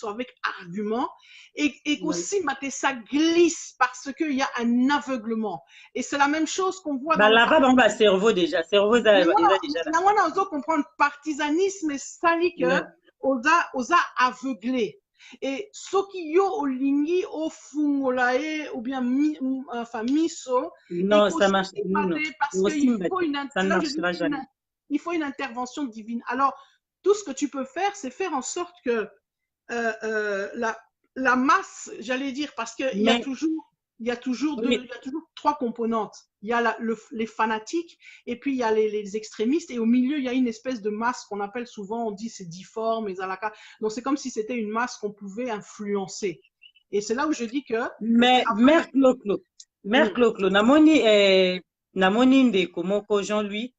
avec argument et qu'aussi ça glisse parce qu'il y a un aveuglement. Et c'est la même chose qu'on voit dans l'arabe, on va cerveau déjà. Cerveau déjà. On doit comprendre partisanisme et sali que osa aveuglé. Et ce qui yo au lingi au fungolae ou bien miso. Non, ça marche. Parce qu'il faut une intervention divine. Alors, tout ce que tu peux faire, c'est faire en sorte que la masse, j'allais dire, parce qu'il y a toujours trois componentes. Il y a les fanatiques, et puis il y a les extrémistes, et au milieu, il y a une espèce de masse qu'on appelle souvent, on dit c'est difforme, et zalaka. Donc c'est comme si c'était une masse qu'on pouvait influencer. Et c'est là où je dis que... Mais, Mère Clo-Clo, namoni ndeko moko Jean-Louis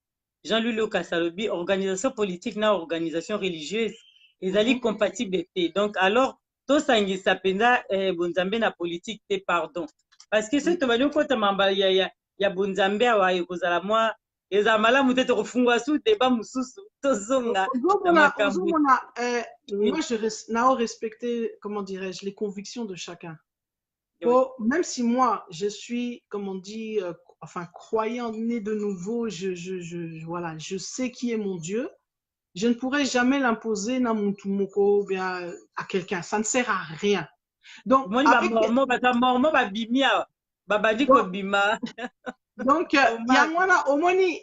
Lokasalobi, organisation politique na organisation religieuse, ezali compatible te. Donc alors, to sangisa penza bonzambe na politique te, pardon. Parce que c'est to bali ko ta mamba ya bonzambe wa ekozala moi eza malamu te tokofungwa su débat mosusu tozonga na makambo. Moi, je respecter, comment dirais-je, les convictions de chacun. Bon, même si moi, je suis, comme on dit, enfin, croyant, né de nouveau, voilà, je sais qui est mon Dieu. Je ne pourrai jamais l'imposer ou bien à quelqu'un. Ça ne sert à rien. Donc, donc,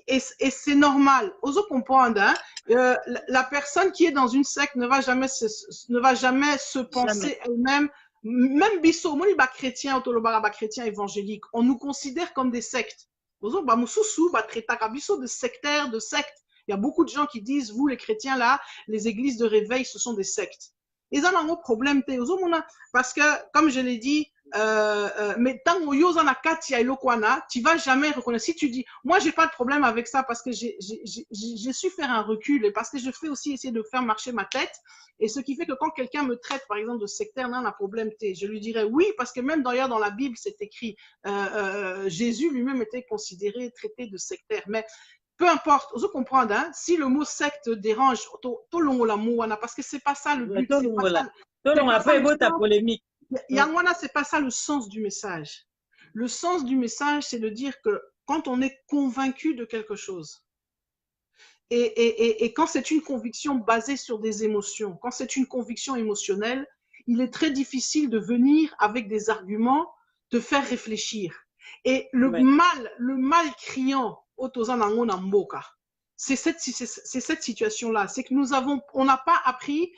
et c'est normal. Oso comprendre, hein? La personne qui est dans une secte ne va jamais se penser elle-même. Même biso, moni ba chrétien, ba chrétien évangélique, on nous considère comme des sectes. Oso ba mususu ba traitaka biso de sectaires, de sectes. Il y a beaucoup de gens qui disent, vous les chrétiens là, les églises de réveil, ce sont des sectes. Et ça, un autre problème, parce que, comme je l'ai dit, mais tant que tu vas jamais reconnaître. Si tu dis, moi, j'ai pas de problème avec ça parce que j'ai su faire un recul et parce que je fais aussi essayer de faire marcher ma tête. Et ce qui fait que quand quelqu'un me traite, par exemple, de sectaire, non, un problème, je lui dirais oui, parce que même d'ailleurs dans la Bible, c'est écrit, Jésus lui-même était considéré, traité de sectaire. Mais peu importe, vous comprenez, hein, si le mot secte dérange, parce que c'est pas ça le but. C'est pas ça le sens du message. Le sens du message, c'est de dire que quand on est convaincu de quelque chose, et quand c'est une conviction basée sur des émotions, quand c'est une conviction émotionnelle, il est très difficile de venir avec des arguments, te faire réfléchir. Et le mal criant, c'est cette situation-là. C'est que on n'a pas appris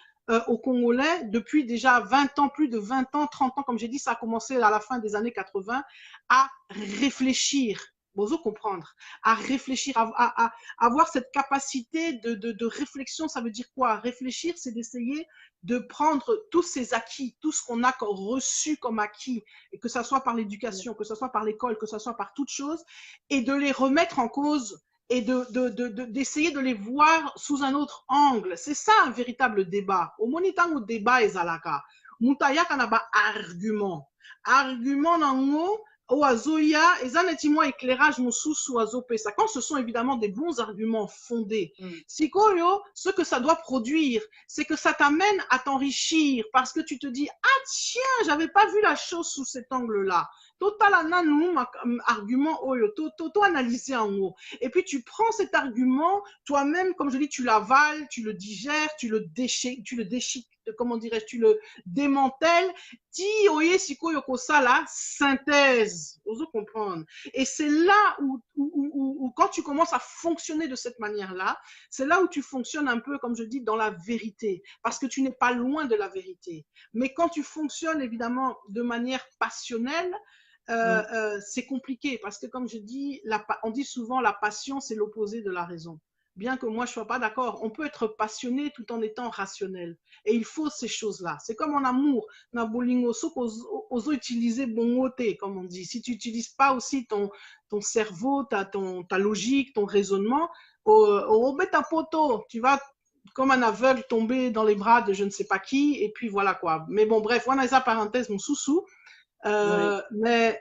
aux Congolais depuis déjà 20 ans, plus de 20 ans, 30 ans, comme j'ai dit, ça a commencé à la fin des années 80, à réfléchir. Vous comprendre, à réfléchir, à avoir cette capacité de réflexion. Ça veut dire quoi? Réfléchir, c'est d'essayer de prendre tous ces acquis, tout ce qu'on a reçu comme acquis, et que ça soit par l'éducation, que ça soit par l'école, que ça soit par toute chose, et de les remettre en cause et d'essayer de les voir sous un autre angle. C'est ça un véritable débat. Au monitant au débat ezalaka, mutaya kanaba argument. Argument nango oazoya ezanetimo éclairage mususu azopesa. Quand ce sont évidemment des bons arguments fondés. Sikoyo, ce que ça doit produire, c'est que ça t'amène à t'enrichir parce que tu te dis ah tiens, j'avais pas vu la chose sous cet angle-là. Total argument analysé en haut. Et puis tu prends cet argument, toi-même, comme je dis, tu l'avales, tu le digères, tu le déchiques, comment dirais-je, tu le démantèles. Ti oye siko yokosa la synthèse, vous comprendre. Et c'est là où quand tu commences à fonctionner de cette manière-là, c'est là où tu fonctionnes un peu, comme je dis, dans la vérité, parce que tu n'es pas loin de la vérité. Mais quand tu fonctionnes évidemment de manière passionnelle, c'est compliqué parce que comme je dis, on dit souvent la passion c'est l'opposé de la raison. Bien que moi je sois pas d'accord, on peut être passionné tout en étant rationnel. Et il faut ces choses-là. C'est comme en amour. Na bolingo oso utiliser bon côté, comme on dit. Si tu n'utilises pas aussi ton cerveau, ta logique, ton raisonnement, au ta poteau, tu vas comme un aveugle tomber dans les bras de je ne sais pas qui, et puis voilà quoi. Mais bon, bref, on a esa parenthèse, mon sous-sous. Mais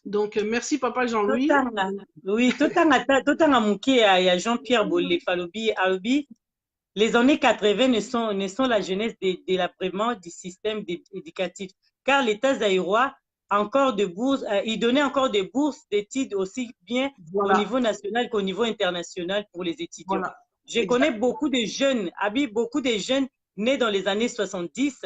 donc merci papa Jean-Louis. Oui, totanga moke ya Jean-Pierre Bolé Alobi. Les années 80 ne sont la jeunesse de l'apprement du système éducatif, car l'État zaïrois encore de bourses, il donnait encore des bourses d'études aussi bien au niveau national qu'au niveau international pour les étudiants. Je connais beaucoup de jeunes nés dans les années 70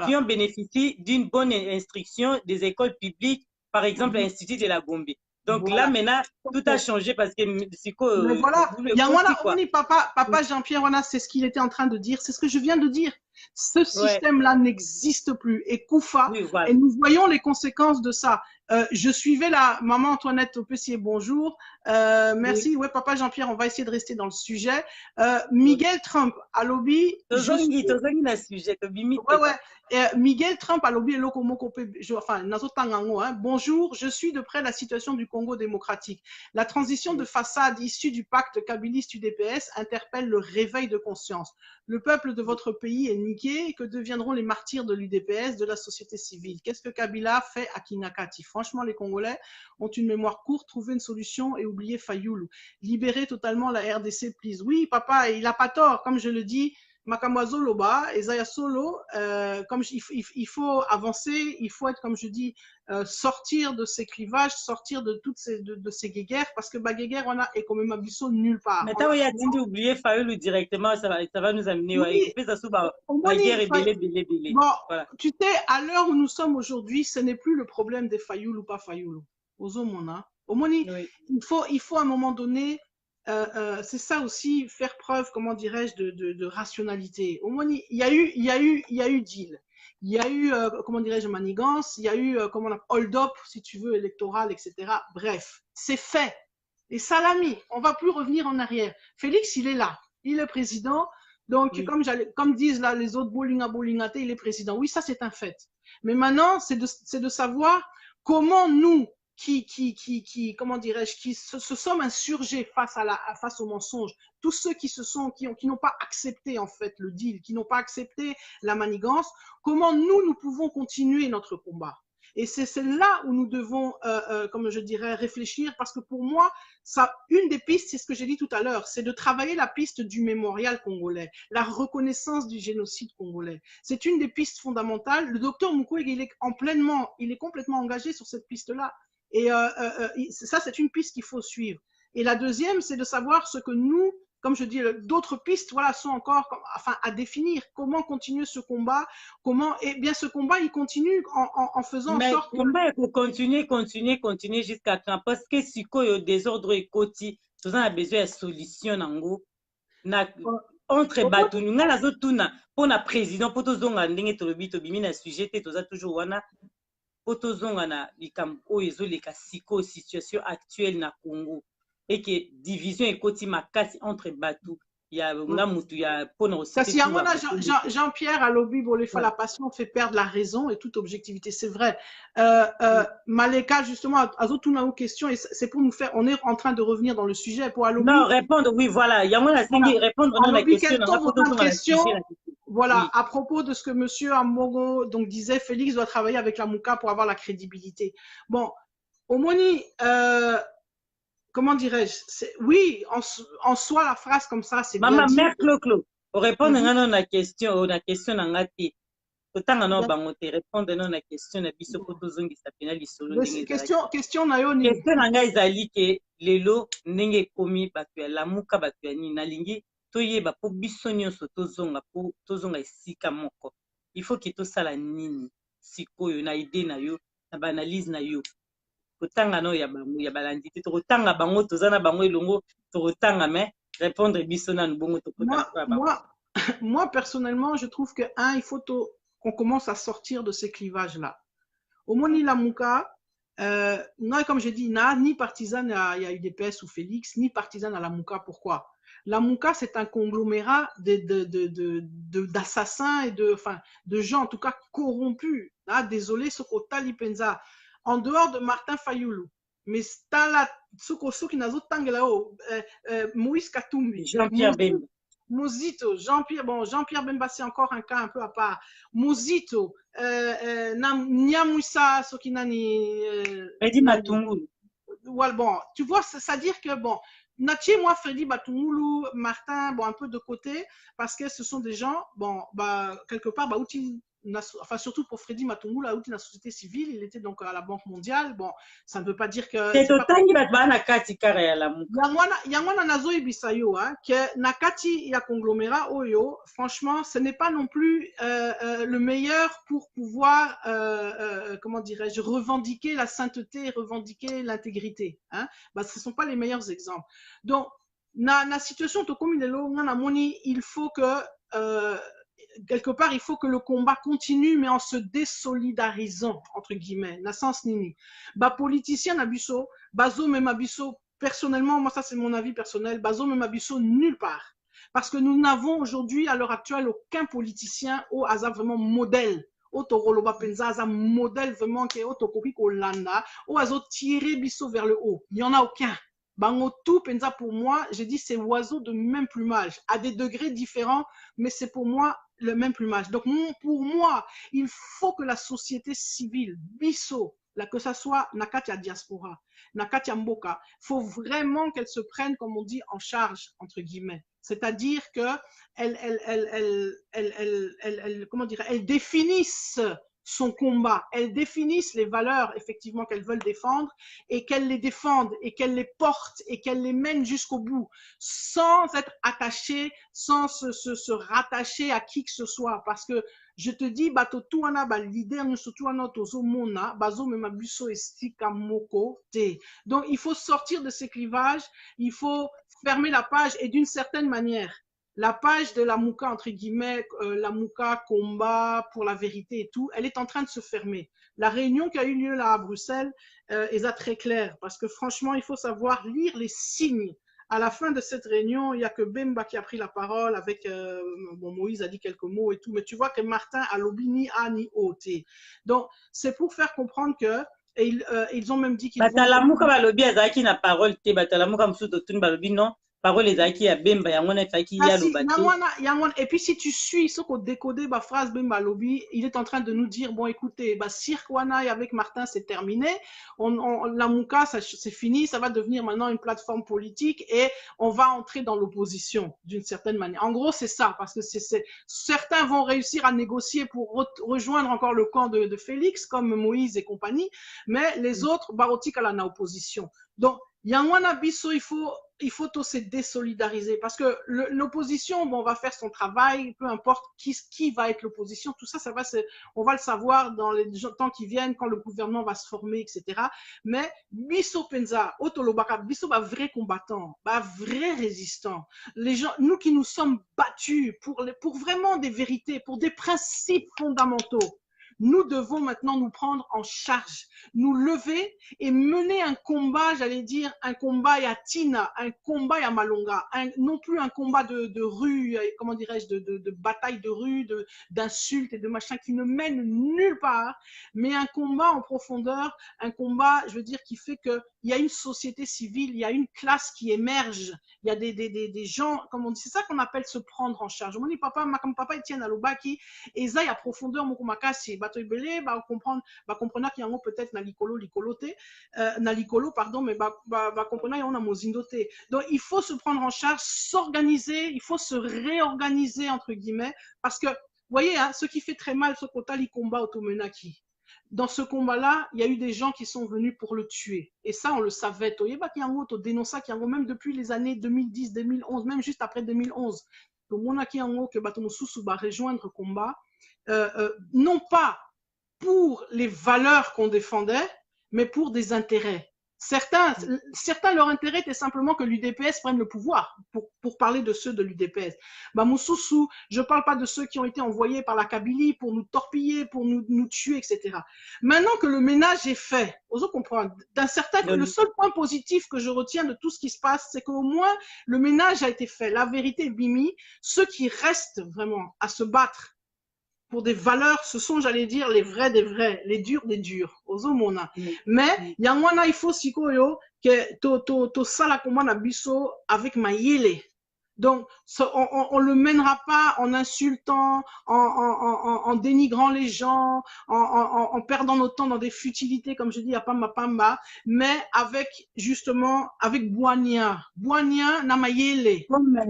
qui ont bénéficié d'une bonne instruction des écoles publiques, par exemple l'Institut de la Gombe. Donc là, maintenant, tout a changé parce que papa Jean-Pierre, c'est ce qu'il était en train de dire, c'est ce que je viens de dire. Ce système-là n'existe plus. Et Koufa, et nous voyons les conséquences de ça. Je suivais la maman Antoinette Opessier, bonjour. Merci. Ouais, papa Jean-Pierre, on va essayer de rester dans le sujet. Miguel Trump, à lobby. Miguel Trump a lobby bonjour, je suis de près la situation du Congo démocratique. La transition de façade issue du pacte Kabiliste UDPS interpelle le réveil de conscience. Le peuple de votre pays est communiquer, que deviendront les martyrs de l'UDPS, de la société civile. Qu'est-ce que Kabila fait à Kinakati? Franchement, les Congolais ont une mémoire courte, trouver une solution et oublier Fayoulou. Libérer totalement la RDC, please. Oui, papa, il n'a pas tort, comme je le dis. Makamwazo Loba, Ezaya Solo, comme il faut avancer, il faut être, comme je dis, sortir de ces clivages, sortir de toutes ces guéguerres, parce que guéguerre, on a et comme Mabiso nulle part. Mais t'as oublié Fayoulou directement, ça va nous amener. Oui, la guerre est belé. Bon, Voilà. tu sais, à l'heure où nous sommes aujourd'hui, ce n'est plus le problème des Fayoulou ou pas Fayoulou. Omoni, Oui. il faut à un moment donné, c'est ça aussi, faire preuve, comment dirais-je, de rationalité. Omoni, il y a eu deal. Il y a eu, comment dirais-je, manigance. Il y a eu, comment on appelle, hold-up, si tu veux, électoral, etc. Bref, c'est fait. Et salami, on va plus revenir en arrière. Félix, il est là. Il est président. Donc, Oui. comme disent là les autres, Bolingate, il est président. Oui, ça, c'est un fait. Mais maintenant, c'est de savoir comment nous, comment dirais-je, qui se sommes insurgés face au mensonge, tous ceux qui n'ont pas accepté, en fait, le deal, qui n'ont pas accepté la manigance, comment nous pouvons continuer notre combat. Et c'est là où nous devons, comme je dirais, réfléchir, parce que pour moi, une des pistes, c'est ce que j'ai dit tout à l'heure, c'est de travailler la piste du mémorial congolais, la reconnaissance du génocide congolais. C'est une des pistes fondamentales. Le docteur Mukwege, il est complètement engagé sur cette piste-là. Et ça, c'est une piste qu'il faut suivre. Et la deuxième, c'est de savoir ce que nous, comme je dis, d'autres pistes, voilà, sont encore, à définir. Comment continuer ce combat? Eh bien, ce combat, il continue en faisant en sorte. Mais combat, il faut continuer jusqu'à quand? Parce que si le désordre est côté, nous avons besoin de solution, entre bateaux, nous avons pour la président, pour tous les gens na sujet, nous avons toujours wana, pour tous les gens situation actuelle na Congo. Et que division est côté makasi entre bateaux. Il y a Kasi Jean-Pierre à lobby la passion fait perdre la raison et toute objectivité, c'est vrai. Maleka justement a toute une question et c'est pour nous faire, on est en train de revenir dans le sujet pour Alobi. Non, répondre, oui, voilà. Il y a moins répondre à la question. Voilà, oui. À propos de ce que monsieur Amogo donc disait, Félix doit travailler avec la Mouka pour avoir la crédibilité. Bon, Omoni, comment dirais-je, oui, en soi, la phrase comme ça, c'est bien dit. Maman, mère Clo, pour répondre à la question, nangati, autant à nos répondre à la question, na biso poto zongi sapena lisolo. Question na yo ni. Question nanga ezali ke lelo ndenge komi bato ya lamuka bato ya nini nalingi toyeba po biso nyonso tozonga esika moko. Il faut que tosala nini sikoyo na idée na yo na ba analyse na yo. Kotanga no ya balandi te tokotanga bango tozana bango elongo tokotanga mais répondre biso na nubongo moi personnellement je trouve que il faut qu'on commence à sortir de ces clivages là. Au Moni Lamuka, non, comme je dis, ni partisane à UDPS ou Félix, ni partisane à Lamuka. Pourquoi? Lamuka, c'est un conglomérat d'assassins et de gens, en tout cas, corrompus. Désolé, Sokota Lipenza. En dehors de Martin Fayoulou, mais qui n'a Moïse Katumbi, Jean-Pierre Bemba. Mozito, Jean-Pierre Bemba, c'est encore un cas un peu à part. Mozito, Nyamoussa, Sokinani. Freddy Matungulu. Ouais, bon, tu vois, c'est-à-dire que, bon, Natché, moi, Freddy Matungulu, Martin, bon, un peu de côté, parce que ce sont des gens, bon, quelque part, surtout pour Freddy Matungulu, là où il est la société civile, il était donc à la Banque mondiale. Bon, ça ne veut pas dire que. C'est autant qu'il va être nakati kare ya la muka. Yangwana nazo ibisayo, que nakati ya conglomérat oyo, franchement, ce n'est pas non plus le meilleur pour pouvoir, comment dirais-je, revendiquer la sainteté, revendiquer l'intégrité. Ce ne sont pas les meilleurs exemples. Donc, na situation to comme il faut que quelque part, il faut que le combat continue, mais en se désolidarisant, entre guillemets, na sens nini. Politicien nabiso, bazo même abiso, personnellement, moi ça c'est mon avis personnel, bazo même abiso nulle part. Parce que nous n'avons aujourd'hui, à l'heure actuelle, aucun politicien au hasard vraiment modèle. Au Toroloba Penza, un modèle vraiment qui est au Tokoki Kolanda, au hasard tiré biso vers le haut. Il n'y en a aucun. Bangotou Penza, pour moi, j'ai dit c'est oiseaux de même plumage, à des degrés différents, mais c'est pour moi le même plumage. Donc, pour moi, il faut que la société civile, biso, là, que ça soit Nakatia diaspora, Nakatia Mboka, faut vraiment qu'elle se prenne, comme on dit, en charge, entre guillemets. C'est-à-dire que comment dire, elle définisse son combat, elles définissent les valeurs effectivement qu'elles veulent défendre et qu'elles les défendent et qu'elles les portent et qu'elles les mènent jusqu'au bout sans être attachées, sans se rattacher à qui que ce soit. Parce que je te dis, bato tuana ba leader nous surtout notre mona bazo mema biso estika moko te. Donc il faut sortir de ces clivages, il faut fermer la page et d'une certaine manière. La page de la Mouka, entre guillemets, la Mouka combat pour la vérité et tout, elle est en train de se fermer. La réunion qui a eu lieu là à Bruxelles est très claire parce que franchement, il faut savoir lire les signes. À la fin de cette réunion, il n'y a que Bemba qui a pris la parole avec, bon, Moïse a dit quelques mots et tout, mais tu vois que Martin a lobby ni A ni O, T. Donc, c'est pour faire comprendre que, et ils ont même dit qu'ils vont... Batalamuka balobi azaki na parole te, batalamuka msuto tuni balobi non. Parole ezaki ya Bemba yangona efaki ya lobate. Et puis si tu suis ce qu'on décodé ba phrase Bemba lobby, il est en train de nous dire bon écoutez, bah Cirquana avec Martin c'est terminé, la Mouka c'est fini, ça va devenir maintenant une plateforme politique et on va entrer dans l'opposition d'une certaine manière. En gros c'est ça parce que certains vont réussir à négocier pour rejoindre encore le camp de Félix comme Moïse et compagnie, mais les autres barotique à la opposition. Donc Yangwana Bisso, il faut tous se désolidariser parce que l'opposition, bon, va faire son travail, peu importe qui va être l'opposition, tout ça, on va le savoir dans les temps qui viennent, quand le gouvernement va se former, etc. Mais Bisso Penza, Otolobaka, Bisso, bah, vrai combattant, bah, vrai résistant. Les gens, nous qui nous sommes battus pour vraiment des vérités, pour des principes fondamentaux. Nous devons maintenant nous prendre en charge, nous lever et mener un combat, j'allais dire, un combat à Tina, un combat à Malonga, non plus un combat de rue, comment dirais-je, de bataille de rue, d'insultes et de machin qui ne mène nulle part, mais un combat en profondeur, un combat, je veux dire, qui fait qu'il y a une société civile, il y a une classe qui émerge, il y a des gens, comme on dit, c'est ça qu'on appelle se prendre en charge. On dit, papa, comme papa Etienne Alobaki, et ça, il y a profondeur, Mokumakasi, bato ibele, comprendre qu'il y a peut-être na likolo pardon, mais comprendre qu'il y a na mozindote. Donc, il faut se prendre en charge, s'organiser, il faut se réorganiser, entre guillemets, parce que, vous voyez, hein, ce qui fait très mal, ce kotali combat automenaki. Dans ce combat-là, il y a eu des gens qui sont venus pour le tuer. Et ça, on le savait. Toyeba Kiango, to dénonça Kiango, même depuis les années 2010, 2011, même juste après 2011. Donc, on a Kiango que Batomosusu va rejoindre le combat. Non pas pour les valeurs qu'on défendait, mais pour des intérêts. Certains, leur intérêt était simplement que l'UDPS prenne le pouvoir, pour parler de ceux de l'UDPS. Bah, Moussoussou, je ne parle pas de ceux qui ont été envoyés par la Kabylie pour nous torpiller, pour nous tuer, etc. Maintenant que le ménage est fait, osons comprendre, le seul point positif que je retiens de tout ce qui se passe, c'est qu'au moins le ménage a été fait. La vérité est bimi. Ceux qui restent vraiment à se battre pour des valeurs, ce sont, j'allais dire, les vrais des vrais, les durs des durs, ozomona. Mais, yangwana, il faut sikoyo, que to sala komana biso avec mayele. Donc, on le mènera pas en insultant, en dénigrant les gens, en perdant notre temps dans des futilités, comme je dis, à pamba, mais justement, avec Boania namayele,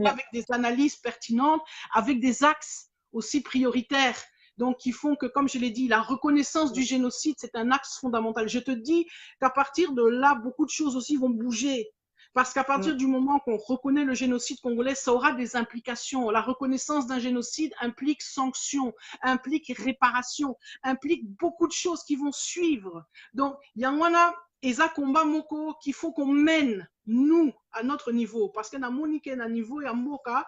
avec des analyses pertinentes, avec des axes aussi prioritaires, donc qui font que, comme je l'ai dit, la reconnaissance du génocide, c'est un axe fondamental. Je te dis qu'à partir de là, beaucoup de choses aussi vont bouger. Parce qu'à partir du moment qu'on reconnaît le génocide congolais, ça aura des implications. La reconnaissance d'un génocide implique sanctions, implique réparation, implique beaucoup de choses qui vont suivre. Donc, il y a un combat moko qu'il faut qu'on mène, nous, à notre niveau. Parce que dans Monique, à niveau et à Moka,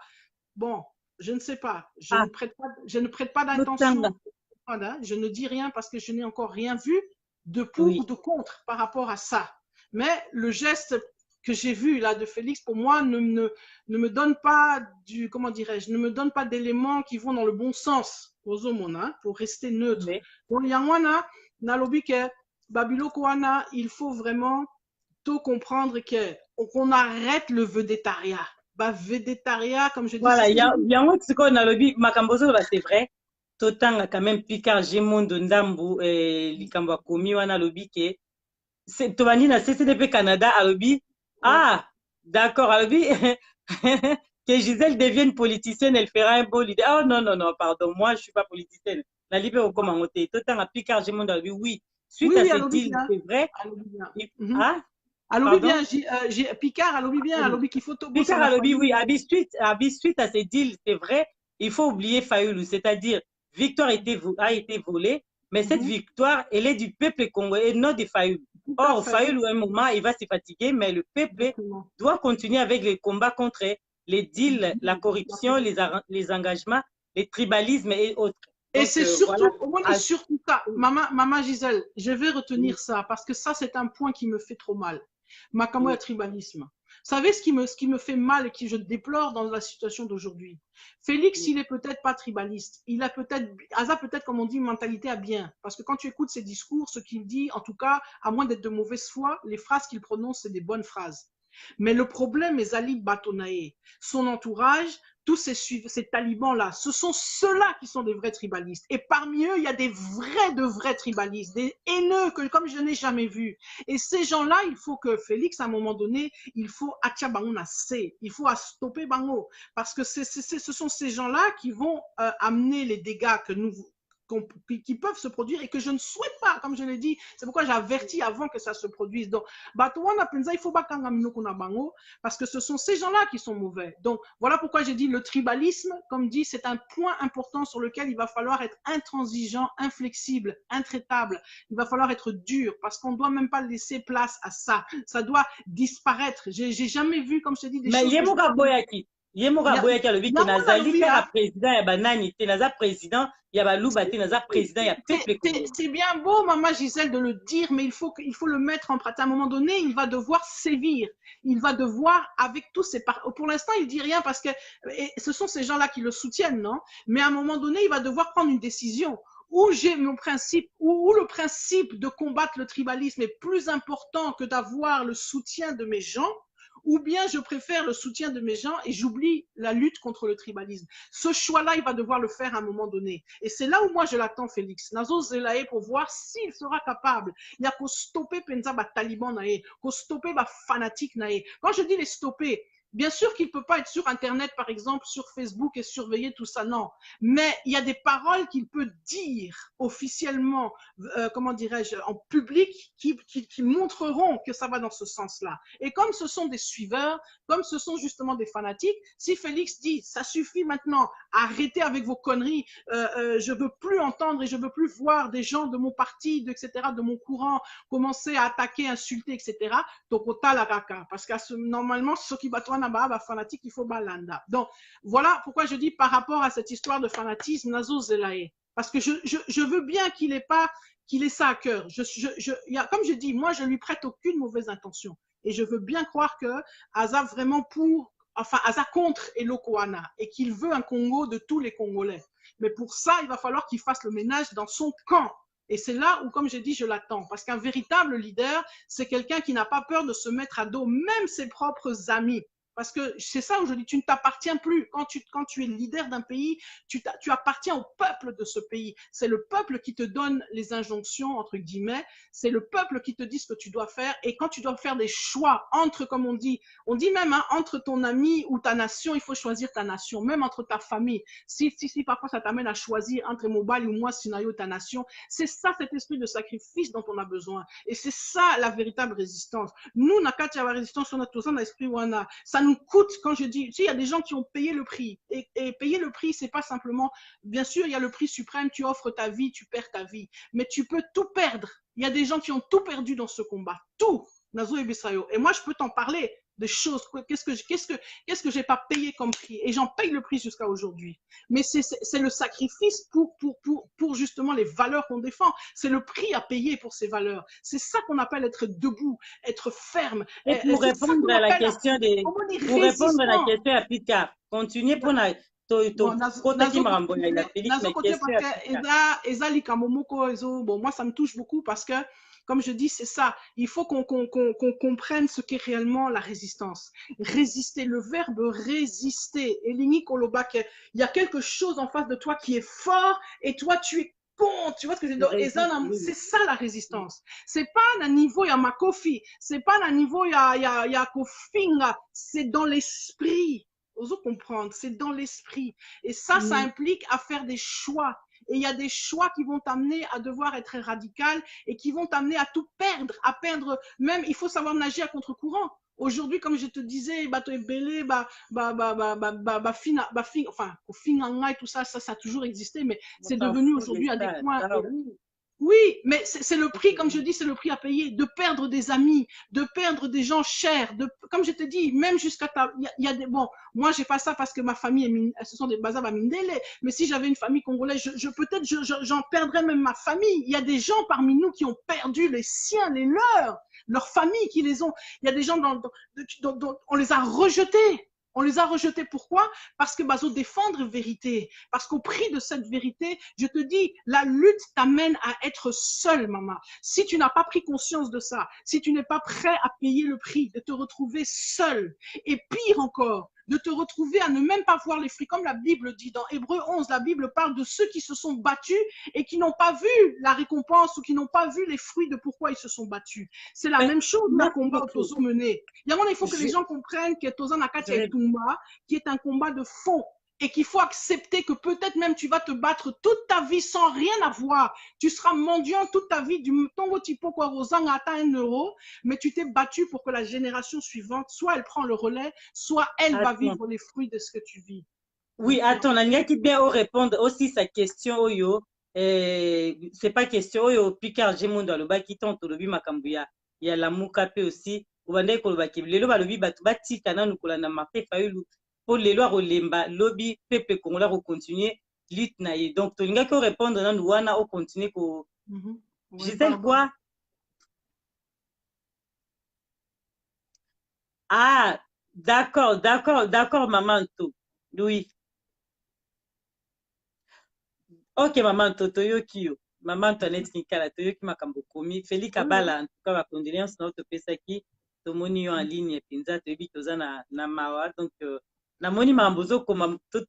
bon, je ne sais pas. Je ne prête pas d'intention. Je ne dis rien parce que je n'ai encore rien vu de pour ou de contre par rapport à ça. Mais le geste que j'ai vu là de Félix, pour moi, ne me donne pas comment dirais-je, ne me donne pas d'éléments qui vont dans le bon sens, pour rester neutre. Pour Yangwana, Nalobike, Babilokoana, il faut vraiment tout comprendre qu'on arrête le vedettariat. bah, végétariat, comme je dis, Voilà, c'est ce il que y je a dis. un qu'on a lobby, Makambozo, c'est vrai. Totanga quand même Picard, Gémon, Ndambu, Likamba Komi, wana lobby que c'est Tovani na CCDP Canada à lobby. Ouais. Ah, d'accord, à lobby. Que Gisèle devienne politicienne, elle fera un beau leader. Oh non, non, non, pardon, moi je suis pas politicienne. La libère au Voilà. commenté. Totanga Picard, Gémon, dans lobby, oui. Oui, Suite à oui, ce à lobby deal, bien. c'est vrai. À lobby bien. Ah, À lobby pardon. bien. Picard, à lobby bien. À lobby qu'il faut tobo ça Picard la a lobby, oui, famille. suite à ces deals, c'est vrai, il faut oublier Fayoulou, c'est-à-dire, victoire a été volée, mais cette Mhm. victoire, elle est du peuple congolais et non de Fayoulou. Tout à Or, fait. Fayoulou, à un moment, il va se fatiguer, mais le peuple Exactement. doit continuer avec les combats contre les deals, la La corruption, corruption. les engagements, les tribalismes et autres. Et Donc, c'est voilà. surtout, au moins, Ah, surtout ça. Maman Gisèle, je vais oui, retenir ça parce que ça, c'est un point qui me fait trop mal. Makamwa oui, tribalisme. Vous savez ce qui me fait mal et que je déplore dans la situation d'aujourd'hui? Félix, oui. il est peut-être pas tribaliste. Il a peut-être, Aza peut-être, comme on dit, une mentalité à bien. Parce que quand tu écoutes ses discours, ce qu'il dit, en tout cas, à moins d'être de mauvaise foi, les phrases qu'il prononce, c'est des bonnes phrases. Mais le problème est Ali Batonae, son entourage, tous ces talibans-là, ce sont ceux-là qui sont des vrais tribalistes. Et parmi eux, il y a de vrais tribalistes, des haineux que comme je n'ai jamais vu. Et ces gens-là, il faut que Félix, à un moment donné, il faut il faut stopper Bango. Parce que ce sont ces gens-là qui vont amener les dégâts que nous qui peuvent se produire et que je ne souhaite pas, comme je l'ai dit. C'est pourquoi j'ai averti avant que ça se produise. Donc, il faut pas bango parce que ce sont ces gens-là qui sont mauvais. Donc, voilà pourquoi j'ai dit le tribalisme, comme dit, c'est un point important sur lequel il va falloir être intransigeant, inflexible, intraitable. Il va falloir être dur parce qu'on ne doit même pas laisser place à ça. Ça doit disparaître. J'ai jamais vu, comme je te dis, des Mais choses que je... Yemuka Boyaki alobi ke nazali kaka président ya banani te naza président ya baluba te naza président ya peuple congolais. C'est bien beau, maman Gisèle, de le dire, mais il faut le mettre en pratique. À un moment donné, il va devoir sévir. Il va devoir, avec tous ses pour l'instant, il dit rien parce que ce sont ces gens-là qui le soutiennent, non? Mais à un moment donné, il va devoir prendre une décision. Où j'ai mon principe, où le principe de combattre le tribalisme est plus important que d'avoir le soutien de mes gens, ou bien je préfère le soutien de mes gens et j'oublie la lutte contre le tribalisme. Ce choix-là, il va devoir le faire à un moment donné. Et c'est là où moi je l'attends, Félix. Nazo Zelae pour voir s'il sera capable. Il y a qu'au stopper Penza Taliban nae, qu'au stopper fanatique nae. Quand je dis les stopper, bien sûr qu'il ne peut pas être sur Internet, par exemple, sur Facebook et surveiller tout ça, non. Mais il y a des paroles qu'il peut dire officiellement, comment dirais-je, en public, qui montreront que ça va dans ce sens-là. Et comme ce sont des suiveurs, comme ce sont justement des fanatiques, si Félix dit, ça suffit maintenant, arrêtez avec vos conneries, je veux plus entendre et je veux plus voir des gens de mon parti, etc., de mon courant, commencer à attaquer, insulter, etc., donc au talakaka. Parce que normalement, ceux qui battent fanatique, il faut balanda. Donc, voilà pourquoi je dis par rapport à cette histoire de fanatisme, Nazo Zelae. Parce que je veux bien qu'il ait ça à cœur. Comme je dis, moi, je lui prête aucune mauvaise intention. Et je veux bien croire que Aza vraiment Aza contre Elokoana et qu'il veut un Congo de tous les Congolais. Mais pour ça, il va falloir qu'il fasse le ménage dans son camp. Et c'est là où, comme j'ai dit, je l'attends. Parce qu'un véritable leader, c'est quelqu'un qui n'a pas peur de se mettre à dos même ses propres amis. Parce que c'est ça où je dis, tu ne t'appartiens plus. Quand tu es leader d'un pays, tu appartiens au peuple de ce pays. C'est le peuple qui te donne les injonctions, entre guillemets. C'est le peuple qui te dit ce que tu dois faire. Et quand tu dois faire des choix entre, comme on dit même, hein, entre ton ami ou ta nation, il faut choisir ta nation. Même entre ta famille. Si parfois ça t'amène à choisir entre Mobali ou moi, Sinayo, ta nation, c'est ça, cet esprit de sacrifice dont on a besoin. Et c'est ça, la véritable résistance. Nous, Nakati, la résistance, on a tout ça dans l'esprit Wana. Ça nous coûte, quand je dis, tu sais, il y a des gens qui ont payé le prix. Et payer le prix, c'est pas simplement, bien sûr, il y a le prix suprême, tu offres ta vie, tu perds ta vie. Mais tu peux tout perdre. Il y a des gens qui ont tout perdu dans ce combat. Tout. Nazo et Bissayo. Et moi, je peux t'en parler des choses. Qu'est-ce que j'ai pas payé comme prix? Et j'en paye le prix jusqu'à aujourd'hui. Mais c'est le sacrifice pour justement les valeurs qu'on défend. C'est le prix à payer pour ces valeurs. C'est ça qu'on appelle être debout, être ferme. Et pour répondre à la question pour répondre à la question à Pika, continuez pour la Bon, moi, ça me touche beaucoup parce que comme je dis, c'est ça. Il faut qu'on comprenne ce qu'est réellement la résistance. Résister, le verbe résister. Et Lini Kolobak, il y a quelque chose en face de toi qui est fort et toi, tu es contre. Tu vois ce que je veux dire? C'est ça la résistance. C'est pas un niveau ya makofi, c'est pas un niveau ya kofinga, c'est dans l'esprit. Oso comprendre, c'est dans l'esprit. Et ça implique à faire des choix. Et il y a des choix qui vont t'amener à devoir être radical et qui vont t'amener à tout perdre, à perdre. Même, il faut savoir nager à contre-courant. Aujourd'hui, comme je te disais, bateau belé, enfin, au fin et tout ça, ça a toujours existé, mais c'est devenu aujourd'hui à des points. Oui, mais c'est le prix, comme je dis, c'est le prix à payer, de perdre des amis, de perdre des gens chers, comme je te dis, même jusqu'à il y a des, bon, moi j'ai pas ça parce que ma famille, ce sont des bazars à Mindele, mais si j'avais une famille congolaise, peut-être j'en perdrais même ma famille. Il y a des gens parmi nous qui ont perdu les siens, les leurs familles qui les ont. Il y a des gens on les a rejetés. On les a rejetés. Pourquoi? Parce que bazo défendre vérité. Parce qu'au prix de cette vérité, je te dis, la lutte t'amène à être seul, maman. Si tu n'as pas pris conscience de ça, si tu n'es pas prêt à payer le prix de te retrouver seul, et pire encore, de te retrouver à ne même pas voir les fruits. Comme la Bible dit dans Hébreux 11, la Bible parle de ceux qui se sont battus et qui n'ont pas vu la récompense ou qui n'ont pas vu les fruits de pourquoi ils se sont battus. C'est la même chose dans le combat au Tozo mené. Il faut que les gens comprennent que Tozo Nakati et Tumba, qui est un combat de fond, et qu'il faut accepter que peut-être même tu vas te battre toute ta vie sans rien avoir. Tu seras mendiant toute ta vie, du Tongo Tipo Kwarozanga atteint 1 euro, mais tu t'es battu pour que la génération suivante, soit elle prend le relais, soit elle va vivre les fruits de ce que tu vis. Oui, attends, Nania qui bien répondre aussi sa question, Oyo. C'est pas question, Oyo, Picard, Gemondo, le bas qui tente, le Bimakambuya. Il y a la Moukape aussi. Ubande Kolobaki. Lelo balobi batubati kana nukolana marté fayulu. Pour les lois rolemba lobby pepe kongola ko continuer lutte na ye. Donc tolinga ko répondre na wana au continuer ko Gisèle quoi? Ah, d'accord maman to. Oui. OK maman to toyoki yo. Maman Antoinette Nikala toyoki makambo komi. Félix Kabala en tout cas va condoléances na to pesaki tomoni yo en ligne pinza toyebi toza na mawa donc namoni mambozo comme tout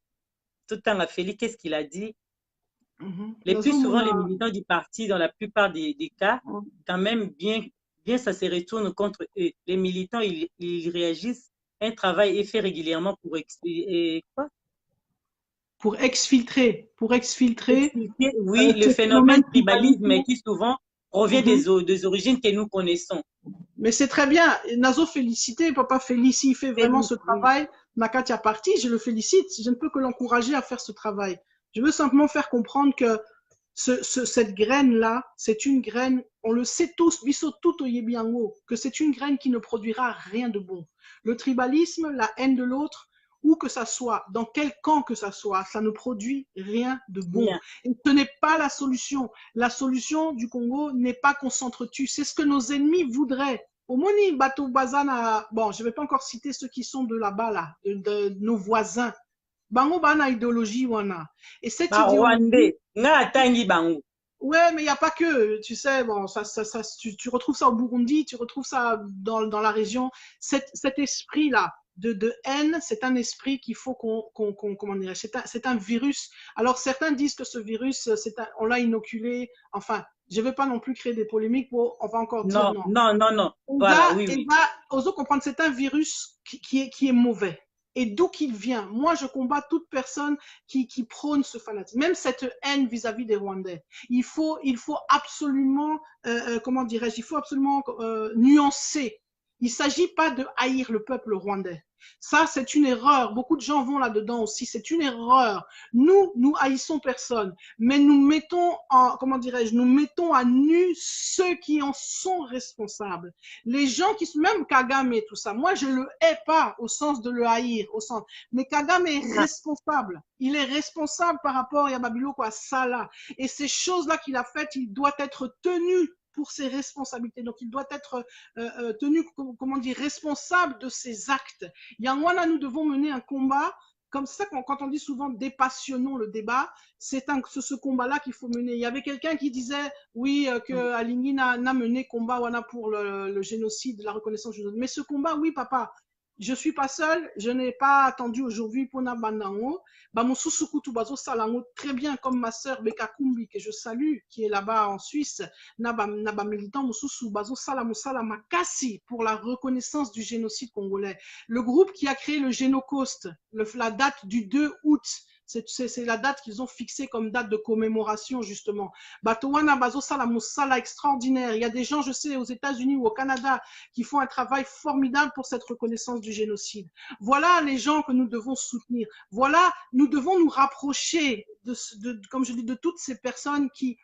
le temps à Félix, qu'est-ce qu'il a dit? Les plus souvent, les militants du parti, dans la plupart des cas, quand même, bien ça se retourne contre eux. Les militants, ils réagissent. Un travail est fait régulièrement pour exfiltrer. Oui, le phénomène tribalisme qui souvent provient des origines que nous connaissons. Mais c'est très bien. Nazo félicité, papa Félix, il fait vraiment ce travail. Nakatia parti, je le félicite. Je ne peux que l'encourager à faire ce travail. Je veux simplement faire comprendre que cette graine-là, c'est une graine, on le sait tous, biso tout au yebiango, que c'est une graine qui ne produira rien de bon. Le tribalisme, la haine de l'autre, où que ça soit, dans quel camp que ça soit, ça ne produit rien de bon. Bien. Et ce n'est pas la solution. La solution du Congo n'est pas qu'on s'entretue. C'est ce que nos ennemis voudraient. Au Moni Bato Bazana, bon, je ne vais pas encore citer ceux qui sont de là-bas, là, de nos voisins. Bango bana idéologie wana. Et cette idéologie. Ouais, mais il n'y a pas que, tu sais, bon, tu retrouves ça au Burundi, tu retrouves ça dans la région. Cet esprit-là de haine, c'est un esprit qu'il faut comment dire, c'est un virus. Alors certains disent que ce virus, on l'a inoculé. Enfin, je ne veux pas non plus créer des polémiques on va encore dire non. Non. Voilà, oui. Osons comprendre, c'est un virus qui est mauvais. Et d'où qu'il vient. Moi, je combats toute personne qui prône ce fanatisme, même cette haine vis-à-vis des Rwandais. Il faut absolument, comment dirais-je, il faut absolument nuancer. Il ne s'agit pas de haïr le peuple rwandais. Ça, c'est une erreur. Beaucoup de gens vont là-dedans aussi. C'est une erreur. Nous haïssons personne, mais nous mettons nous mettons à nu ceux qui en sont responsables. Les gens même Kagame et tout ça. Moi, je le hais pas au sens de le haïr, mais Kagame est responsable. Il est responsable par rapport à Babiloko, à Salah. Et ces choses-là qu'il a faites, il doit être tenu pour ses responsabilités. Donc, il doit être tenu, responsable de ses actes. Yangwana, nous devons mener un combat comme ça, quand on dit souvent dépassionnons le débat, c'est ce combat-là qu'il faut mener. Il y avait quelqu'un qui disait, oui, que Aligny n'a mené combat voilà, pour le génocide, la reconnaissance du génocide. Mais ce combat, oui, papa, je suis pas seul, je n'ai pas attendu aujourd'hui pour Nabandango. Bamosusukutu Bazo Salango, très bien, comme ma sœur Beka Kumbi, que je salue, qui est là-bas en Suisse, Naba militant Mususu Bazo Salamo Salamakasi pour la reconnaissance du génocide congolais. Le groupe qui a créé le Génocoste, la date du 2 août, c'est la date qu'ils ont fixée comme date de commémoration, justement. Batowana Bazo Salamo Sala extraordinaire. Il y a des gens, je sais, aux États-Unis ou au Canada, qui font un travail formidable pour cette reconnaissance du génocide. Voilà les gens que nous devons soutenir. Voilà, nous devons nous rapprocher comme je dis, de toutes ces personnes qui,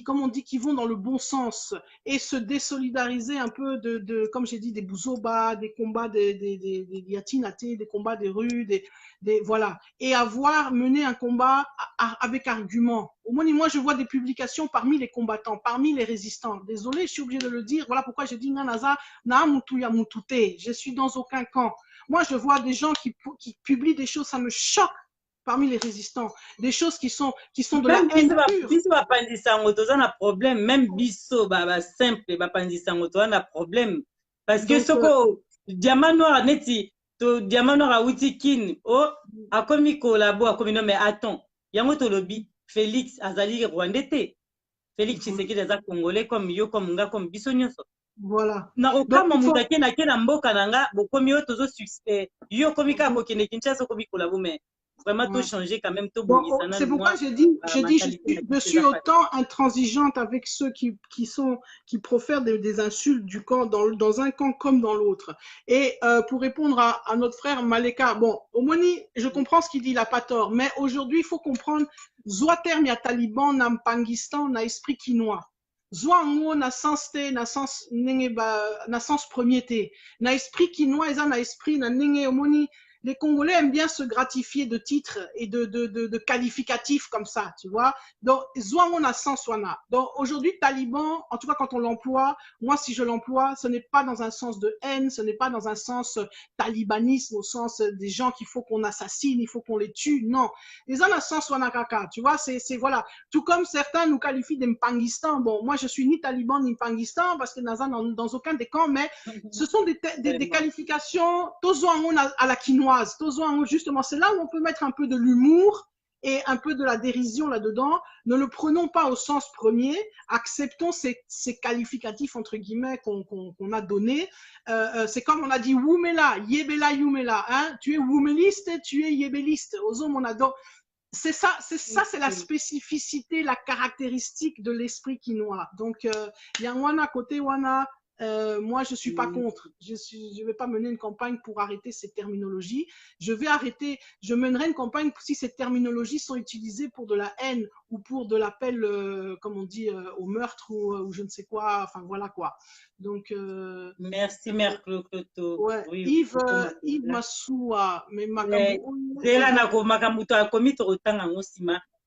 comme on dit, qui vont dans le bon sens et se désolidariser un peu comme j'ai dit, des Bouzoba, des combats des Yatinaté, des combats des rues, voilà. Et avoir mené un combat avec argument. Au moins, moi, je vois des publications parmi les combattants, parmi les résistants. Désolé, je suis obligée de le dire. Voilà pourquoi j'ai dit Nanaza, Naamutu Yamutute. Je suis dans aucun camp. Moi, je vois des gens qui publient des choses, ça me choque parmi les résistants. Des choses qui sont de la haine pure. Biso bapandisango toza na problème, même biso simple bapandisango toza na problème. Parce que soko diamant noir neti to diamant noir awuti kin o akomi kolabo akomi non mais attends yango to lobi Félix azali rwandais te. Félix Tshisekedi aza congolais comme yo comme nga comme biso nyonso. Voilà. Na okama mutake na kena mboka nanga bokomi yo tozo succès yo komi ka bokene Kinshasa komi kolabo mais vraiment tout changer quand même tout bon, c'est pourquoi j'ai dit je suis autant intransigeante avec ceux qui profèrent des insultes du camp dans un camp comme dans l'autre. Et pour répondre à notre frère Maleka, bon, Omoni, je comprends ce qu'il dit, il n'a pas tort, mais aujourd'hui il faut comprendre Zoa terme ya Taliban na Mpangistan na esprit quinois. Zoa ngo na sens te na sens nenge na sens premier te na esprit quinois eza na esprit na nenge Omoni. Les Congolais aiment bien se gratifier de titres et de qualificatifs comme ça, tu vois. Donc, on a sens, donc aujourd'hui, Taliban, en tout cas quand on l'emploie, moi si je l'emploie, ce n'est pas dans un sens de haine, ce n'est pas dans un sens talibanisme, au sens des gens qu'il faut qu'on assassine, il faut qu'on les tue, non. Les gens ont un sens kaka, tu vois, c'est voilà. Tout comme certains nous qualifient d'Mpangistan. Bon, moi je suis ni Taliban ni Mpangistan parce que dans aucun des camps, mais ce sont des qualifications, à la quinoise. Justement, c'est là où on peut mettre un peu de l'humour et un peu de la dérision là-dedans. Ne le prenons pas au sens premier, acceptons ces qualificatifs entre guillemets qu'on a donnés. C'est comme on a dit Wumela, Yebela Yumela, hein? Tu es Wumeliste, tu es Yebeliste. Ozom on adore. C'est ça, c'est la spécificité, la caractéristique de l'esprit quinois. Donc, il y a Wana côté Wana. Moi, je suis pas contre. Je vais pas mener une campagne pour arrêter ces terminologies. Je mènerai une campagne si ces terminologies sont utilisées pour de la haine ou pour de l'appel, comme on dit, au meurtre ou je ne sais quoi. Enfin, voilà quoi. Donc. Merci, Mère Cloto. Ouais. Oui, Yves Massoua, mais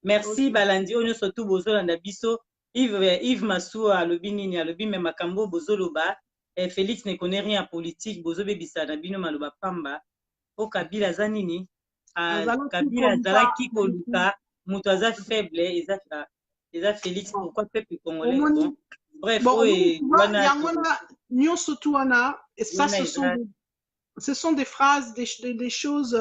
merci, Balandi, on surtout besoin de biso. Yves Massoua alobi nini alobi me makambo bozoloba Félix ne connaît rien en politique bozobe bisana bino maloba pamba o Kabila za nini Kabila zalaki koluka muto aza faible eza Félix pourquoi peuple congolais bon bref nyonso tu wana et ça ce sont des phrases des choses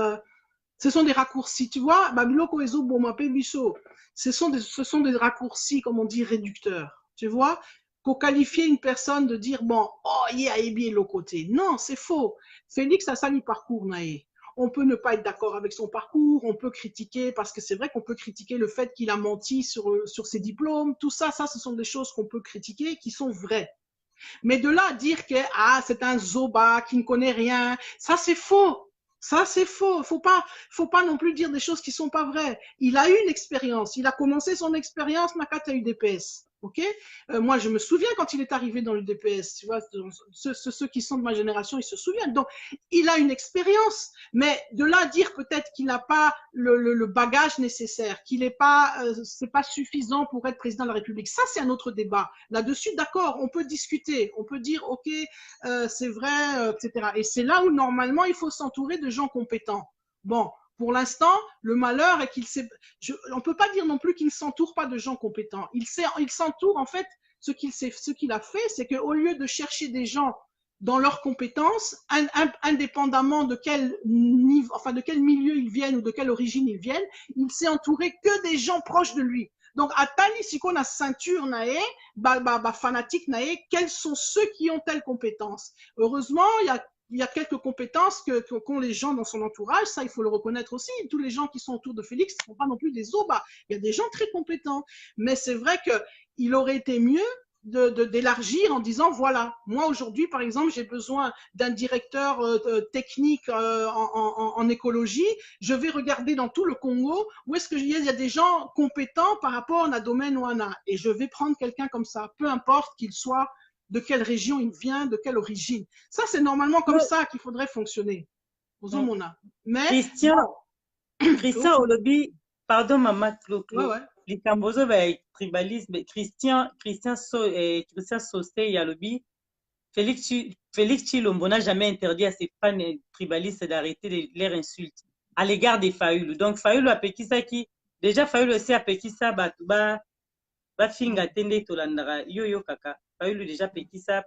ce sont des raccourcis, tu vois, Babiloko Ezo Bomape Biso, ce sont des raccourcis, comme on dit, réducteurs, tu vois, pour qualifier une personne de dire, bon, oh, il a bien le côté. Non, c'est faux. Félix a sali parcours, naïe. On peut ne pas être d'accord avec son parcours, on peut critiquer, parce que c'est vrai qu'on peut critiquer le fait qu'il a menti sur ses diplômes, tout ça, ce sont des choses qu'on peut critiquer, qui sont vraies. Mais de là à dire que, c'est un zoba qui ne connaît rien, ça c'est faux. Ça, c'est faux. Faut pas non plus dire des choses qui sont pas vraies. Il a eu une expérience. Il a commencé son expérience, Nakata UDPS. Ok? Moi, je me souviens quand il est arrivé dans le DPS. Tu vois, ceux qui sont de ma génération, ils se souviennent. Donc, il a une expérience. Mais de là à dire peut-être qu'il n'a pas le bagage nécessaire, qu'il n'est pas, c'est pas suffisant pour être président de la République. Ça, c'est un autre débat. Là-dessus, d'accord, on peut discuter. On peut dire, ok, c'est vrai, etc. Et c'est là où normalement, il faut s'entourer de gens compétents. Bon. Pour l'instant, le malheur est on ne peut pas dire non plus qu'il ne s'entoure pas de gens compétents. Il s'entoure, en fait, ce qu'il a fait, c'est qu'au lieu de chercher des gens dans leurs compétences, indépendamment de quel niveau, enfin de quel milieu ils viennent ou de quelle origine ils viennent, il s'est entouré que des gens proches de lui. Donc, à Tali, si on a ceinture nae, fanatique nae, quels sont ceux qui ont telle compétence? Heureusement, il y a quelques compétences qu'ont les gens dans son entourage, ça il faut le reconnaître aussi. Tous les gens qui sont autour de Félix ne sont pas non plus des obas. Il y a des gens très compétents. Mais c'est vrai qu'il aurait été mieux d'élargir en disant voilà, moi aujourd'hui par exemple j'ai besoin d'un directeur technique en écologie, je vais regarder dans tout le Congo où est-ce qu'il y a des gens compétents par rapport à un domaine ou à et je vais prendre quelqu'un comme ça, peu importe qu'il soit de quelle région il vient, de quelle origine. Ça c'est normalement comme ça qu'il faudrait fonctionner. Mais Christian, Christian Olobi, pardon maman Clo-Clo, les Cambozo tribalisme, Christian Sosé Yalobi, Félix Chilombo n'a jamais interdit à ses fans tribalistes d'arrêter de leur insulte à l'égard des Fayoulou. Donc Fayoulou a Pekisa qui, déjà Fayoulou aussi a Pekisa, ba finga tende tolandara yo kaka. Fayoulou déjà Pekisa.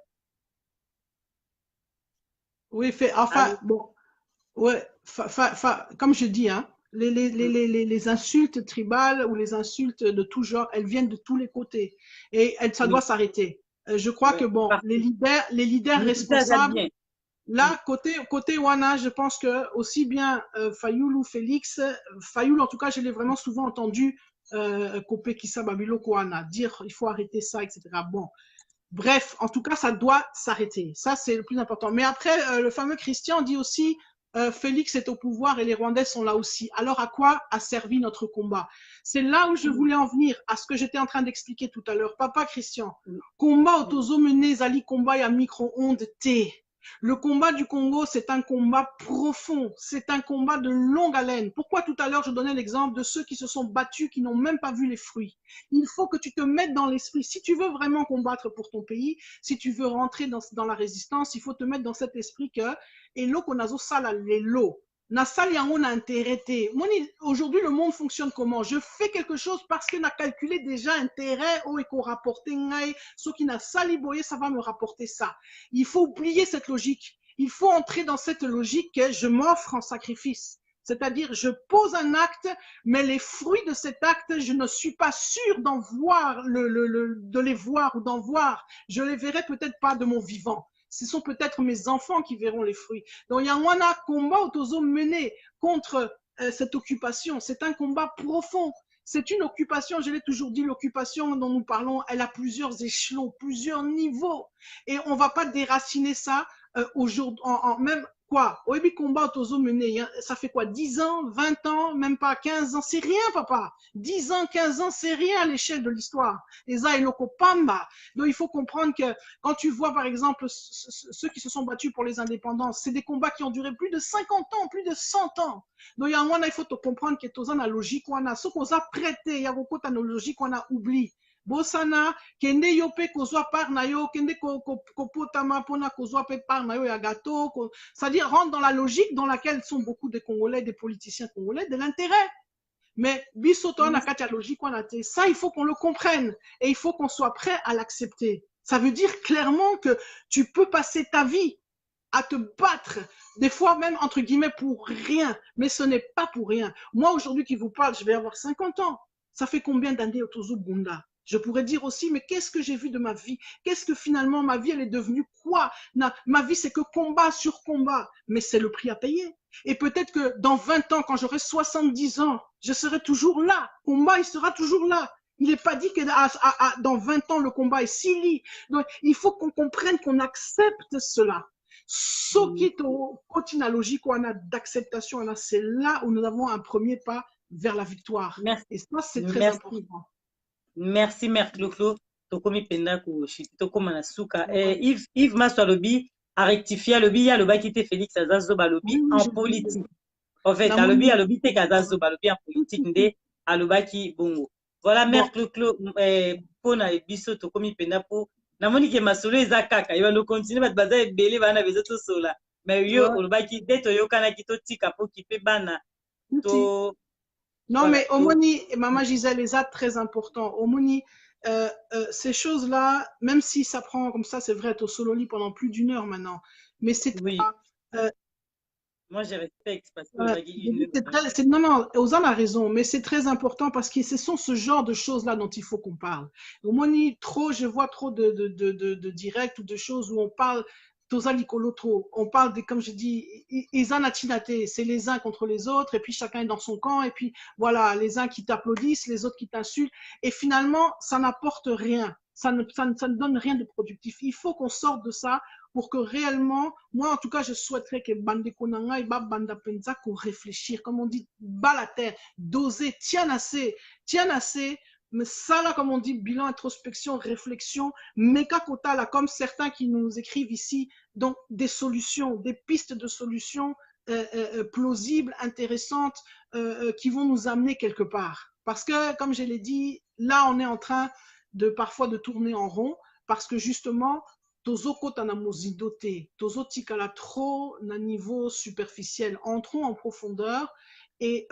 Oui, enfin, bon, ouais, comme je dis, hein, les insultes tribales ou les insultes de tout genre, elles viennent de tous les côtés. Et ça doit s'arrêter. Je crois que, bon, les leaders responsables, là, côté Wana, je pense que aussi bien Fayoulou, Félix, Fayoulou, en tout cas, je l'ai vraiment souvent entendu, Kopé Kissa Babilo Kouana, dire il faut arrêter ça, etc. Bon. Bref, en tout cas, ça doit s'arrêter. Ça, c'est le plus important. Mais après, le fameux Christian dit aussi Félix est au pouvoir et les Rwandais sont là aussi. Alors, à quoi a servi notre combat? C'est là où je voulais en venir, à ce que j'étais en train d'expliquer tout à l'heure. Papa Christian, combat autozo mené zali combat ya micro-ondes T. Le combat du Congo, c'est un combat profond, c'est un combat de longue haleine. Pourquoi tout à l'heure je donnais l'exemple de ceux qui se sont battus, qui n'ont même pas vu les fruits? Il faut que tu te mettes dans l'esprit. Si tu veux vraiment combattre pour ton pays, si tu veux rentrer dans la résistance, il faut te mettre dans cet esprit que eloko nazo sala lelo. Nasali yango na intérêt. Aujourd'hui, le monde fonctionne comment? Je fais quelque chose parce que n'a calculé déjà intérêt au éco rapporté ngai. Ce qui n'a sali boye, ça va me rapporter ça. Il faut oublier cette logique. Il faut entrer dans cette logique que je m'offre en sacrifice. C'est-à-dire, je pose un acte, mais les fruits de cet acte, je ne suis pas sûr d'en voir, de les voir ou d'en voir. Je les verrai peut-être pas de mon vivant. Ce sont peut-être mes enfants qui verront les fruits. Donc, il y a un combat autozo mené contre cette occupation. C'est un combat profond. C'est une occupation, je l'ai toujours dit, l'occupation dont nous parlons, elle a plusieurs échelons, plusieurs niveaux. Et on ne va pas déraciner ça aujourd'hui, même quoi? Oebi combat autozo mené, ça fait quoi? 10 ans, 20 ans, même pas 15 ans, c'est rien, papa. 10 ans, 15 ans, c'est rien à l'échelle de l'histoire. Eza eloko pamba. Donc il faut comprendre que quand tu vois par exemple ceux qui se sont battus pour les indépendances, c'est des combats qui ont duré plus de 50 ans, plus de 100 ans. Donc il faut te comprendre que toza na logique wana, ce qu'on a prêté, il y a beaucoup de logique qu'on a oublié. Bosana kende yo pe kozwa par na yo kende kopotama pona kozwa pe par na yo ya gâteau, c'est-à-dire rentre dans la logique dans laquelle sont beaucoup de Congolais, des politiciens congolais, de l'intérêt. Mais bisoto na katia logique wana te, ça il faut qu'on le comprenne et il faut qu'on soit prêt à l'accepter. Ça veut dire clairement que tu peux passer ta vie à te battre, des fois même entre guillemets pour rien, mais ce n'est pas pour rien. Moi aujourd'hui qui vous parle, je vais avoir 50 ans. Ça fait combien d'années au Tozo Bunda? Je pourrais dire aussi, mais qu'est-ce que j'ai vu de ma vie? Qu'est-ce que finalement ma vie, elle est devenue quoi? Ma vie, c'est que combat sur combat, mais c'est le prix à payer. Et peut-être que dans 20 ans, quand j'aurai 70 ans, je serai toujours là. Combat, il sera toujours là. Il n'est pas dit que dans 20 ans, le combat est si. Donc, il faut qu'on comprenne, qu'on accepte cela. Ce qui est au logique d'acceptation, c'est là où nous avons un premier pas vers la victoire. Merci. Et ça, c'est très important. Merci, Mère Clo-Clo. Tokomi penda ko shiti tokoma na suka. Yves Maswalobi a rectifié lobi ya loba qui te Félix Azazo balobi en politique. En fait, alobi te Azazo balobi en politique nde aloba ki bongo. Voilà, Mère Clo-Clo pona biso tokomi penda po namoni ke masolo eza kaka yo no continue bat baza ebele bana bezo to sola. Mais yo oloba ki deto yo kana ki to tika po ki pe bana to Non, voilà mais Omoni et Maman Gisèle, les a très important. Omoni, ces choses-là, même si ça prend comme ça, c'est vrai, au sololi pendant plus d'une heure maintenant, mais c'est oui, euh, moi je respecte parce que vous avez j'ai une dit, heure. non, non, Ozan a raison, mais c'est très important parce que ce sont ce genre de choses-là dont il faut qu'on parle. Omoni, trop, je vois trop de directs ou de choses où on parle Toza Licolo trop. On parle comme je dis, Izan Atinate, c'est les uns contre les autres, et puis chacun est dans son camp, et puis voilà, les uns qui t'applaudissent, les autres qui t'insultent, et finalement, ça n'apporte rien. Ça ne donne rien de productif. Il faut qu'on sorte de ça pour que réellement, moi en tout cas, je souhaiterais que Bande Konanga et Banda Penza qu'on réfléchir, comme on dit, bas la terre, doser, tiens assez, mais ça là, comme on dit, bilan, introspection, réflexion, méca quota là, comme certains qui nous écrivent ici, donc des solutions, des pistes de solutions plausibles, intéressantes, qui vont nous amener quelque part. Parce que, comme je l'ai dit, là, on est en train de parfois de tourner en rond, parce que justement, tozokota na mozindo te, tozotikala trop na niveau superficiel. Entrons en profondeur et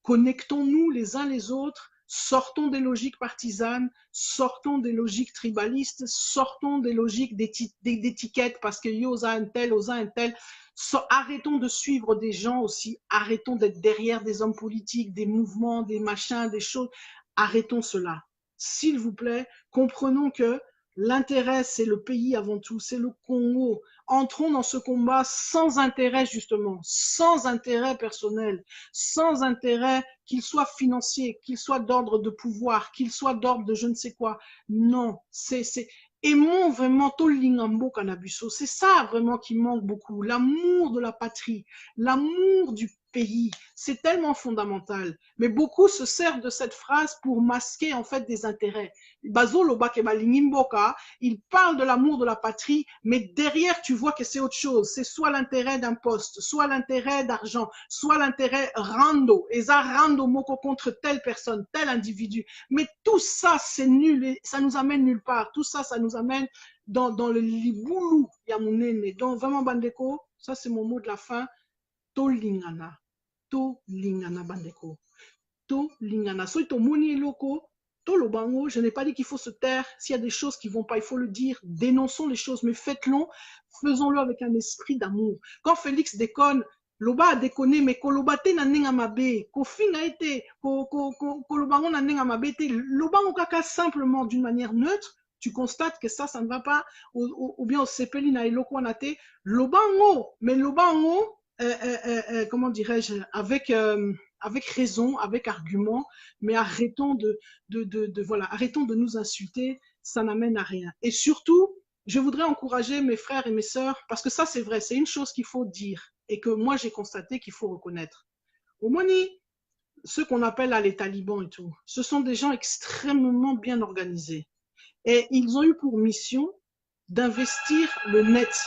connectons-nous les uns les autres, sortons des logiques partisanes, sortons des logiques tribalistes, sortons des logiques d'étiquettes parce que yosa un tel, osa un tel. Arrêtons de suivre des gens aussi, arrêtons d'être derrière des hommes politiques, des mouvements, des machins, des choses. Arrêtons cela. S'il vous plaît, comprenons que l'intérêt, c'est le pays avant tout, c'est le Congo. Entrons dans ce combat sans intérêt, justement, sans intérêt personnel, sans intérêt qu'il soit financier, qu'il soit d'ordre de pouvoir, qu'il soit d'ordre de je ne sais quoi. Non, aimons vraiment Tolingambo Canabuso. C'est ça vraiment qui manque beaucoup. L'amour de la patrie, l'amour du pays. C'est tellement fondamental. Mais beaucoup se servent de cette phrase pour masquer en fait des intérêts. Bazolo Bakeba il parle de l'amour de la patrie, mais derrière tu vois que c'est autre chose. C'est soit l'intérêt d'un poste, soit l'intérêt d'argent, soit l'intérêt rando. Et ça rando moko contre telle personne, tel individu. Mais tout ça c'est nul, et ça nous amène nulle part. Tout ça, ça nous amène dans le liboulou yamunene. Donc vraiment Bandeko, ça c'est mon mot de la fin. Tolingana. Tolingana Bandeko. Tolingana. Soy tomoni loko. Tolobango, je n'ai pas dit qu'il faut se taire. S'il y a des choses qui ne vont pas, il faut le dire. Dénonçons les choses, mais faites-le. Faisons-le avec un esprit d'amour. Quand Félix déconne, Loba a déconné, mais Kolobate na nenga mabe, Kofinga été, Kolobango na nenga mabe, Lobango kaka simplement d'une manière neutre, tu constates que ça ne va pas, ou bien au sepeli na eloko anate, Lobango, mais Lobango, comment dirais-je, avec raison, avec argument, mais arrêtons voilà, arrêtons de nous insulter, ça n'amène à rien. Et surtout, je voudrais encourager mes frères et mes sœurs, parce que ça c'est vrai, c'est une chose qu'il faut dire et que moi j'ai constaté qu'il faut reconnaître. Au Moni, ceux qu'on appelle là, les talibans et tout, ce sont des gens extrêmement bien organisés. Et ils ont eu pour mission d'investir le net,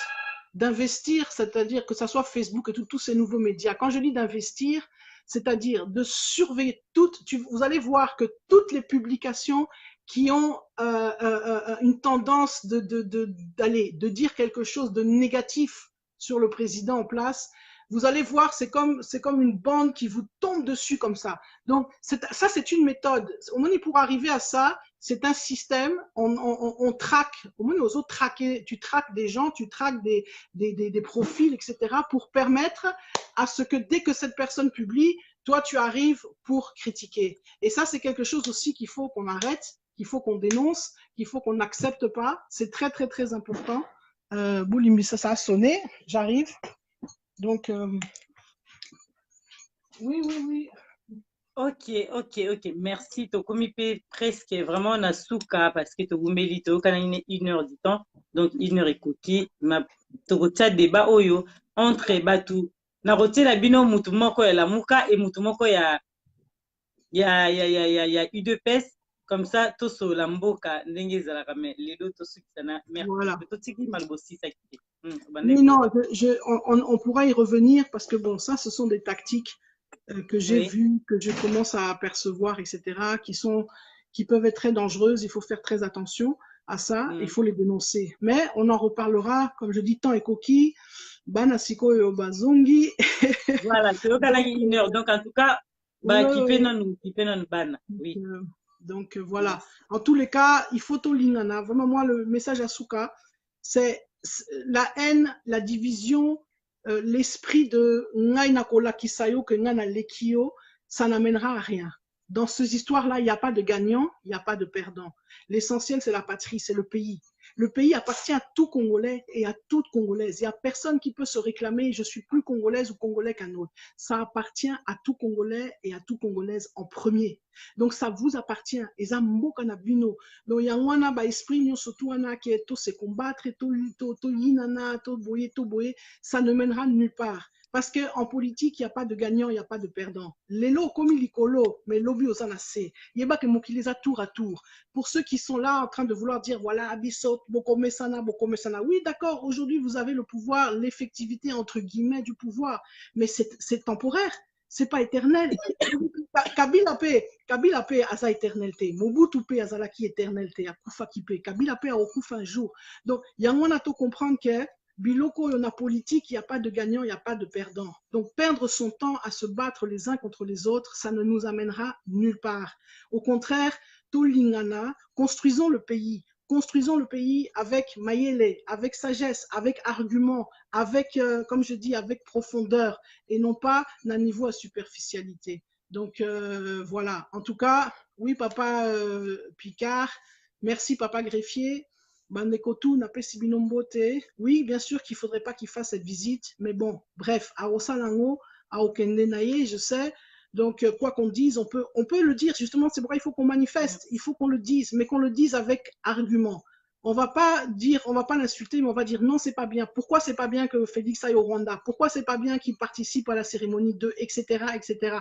d'investir, c'est-à-dire que ça soit Facebook et tous ces nouveaux médias. Quand je dis d'investir, c'est-à-dire de surveiller toutes, vous allez voir que toutes les publications qui ont une tendance de dire quelque chose de négatif sur le président en place, vous allez voir, c'est comme une bande qui vous tombe dessus comme ça. Donc, ça, c'est une méthode. Au moins, pour arriver à ça, c'est un système, on traque, au moins, aux autres traquer, tu traques des gens, tu traques des profils, etc., pour permettre à ce que dès que cette personne publie, toi, tu arrives pour critiquer. Et ça, c'est quelque chose aussi qu'il faut qu'on arrête, qu'il faut qu'on dénonce, qu'il faut qu'on n'accepte pas. C'est très, très, très important. Boulimbi, ça a sonné, j'arrive. Donc, oui, oui, oui. Ok, ok. Merci. Tokomi pe presque vraiment na suka parce que togumbeli to kana une heure du temps. Donc, une heure écouter. Ma tokotia débat oyo entre batu. Na la bino mutu moko ya lamuka et mutu moko ya UDPS. Comme ça, toso la mboka ndenge ezalaka mais les deux tosukisana. Merci. Voilà. Totiki malbosi ça qui. Oui, non, on pourra y revenir parce que bon, ça, ce sont des tactiques que j'ai vues, que je commence à apercevoir, etc., qui peuvent être très dangereuses. Il faut faire très attention. à ça, il faut les dénoncer. Mais on en reparlera, comme je dis, tant et coquille, bana sikoyo bazongi. Voilà, c'est au Canada une heure. Donc, en tout cas, bah, qui fait non ban. Oui. Donc voilà. En tous les cas, il faut tout l'ingana. Vraiment, moi, le message à Souka, c'est la haine, la division, l'esprit de Ngaina Kola Kisayo, que Ngana Lekio, ça n'amènera à rien. Dans ces histoires-là, il n'y a pas de gagnant, il n'y a pas de perdant. L'essentiel, c'est la patrie, c'est le pays. Le pays appartient à tout Congolais et à toute Congolaise. Il n'y a personne qui peut se réclamer, je suis plus Congolaise ou Congolais qu'un autre. Ça appartient à tout Congolais et à toute Congolaise en premier. Donc, ça vous appartient. Et ça mboka na bino. Donc, il y a un ba esprit nyo surtout ana qui est tout se combattre, tout yinana, tout boye. Ça ne mènera nulle part. Parce qu'en politique, il n'y a pas de gagnant, il n'y a pas de perdant. Les lots, comme il colo, mais lobby aux anacés. Il n'y a pas que les a tour à tour. Pour ceux qui sont là en train de vouloir dire, voilà, Abyssot, Bokomesana. Oui, d'accord, aujourd'hui, vous avez le pouvoir, l'effectivité, entre guillemets, du pouvoir. Mais c'est temporaire. C'est pas éternel. Kabila paix à sa éternalité. Mobutu paix à sa qui éternalité. Akufa qui paix. Kabila paix à Okufa un jour. Donc, il y a un à comprendre que Biloko, il y en a politique, il n'y a pas de gagnant, il n'y a pas de perdant. Donc, perdre son temps à se battre les uns contre les autres, ça ne nous amènera nulle part. Au contraire, Tolingana, construisons le pays. Construisons le pays avec mayele, avec sagesse, avec argument, avec, comme je dis, avec profondeur, et non pas d'un niveau à superficialité. Donc, voilà. En tout cas, oui, papa Picard, merci, papa Greffier. Bandekotu n'a pas si binombote. Oui, bien sûr qu'il ne faudrait pas qu'il fasse cette visite, mais bon, bref, à Osalango, à Okendenaye, je sais. Donc, quoi qu'on dise, on peut le dire, justement, c'est pourquoi il faut qu'on manifeste, il faut qu'on le dise, mais qu'on le dise avec argument. On va pas l'insulter, mais on va dire non, c'est pas bien. Pourquoi c'est pas bien que Félix aille au Rwanda? Pourquoi c'est pas bien qu'il participe à la cérémonie etc., etc.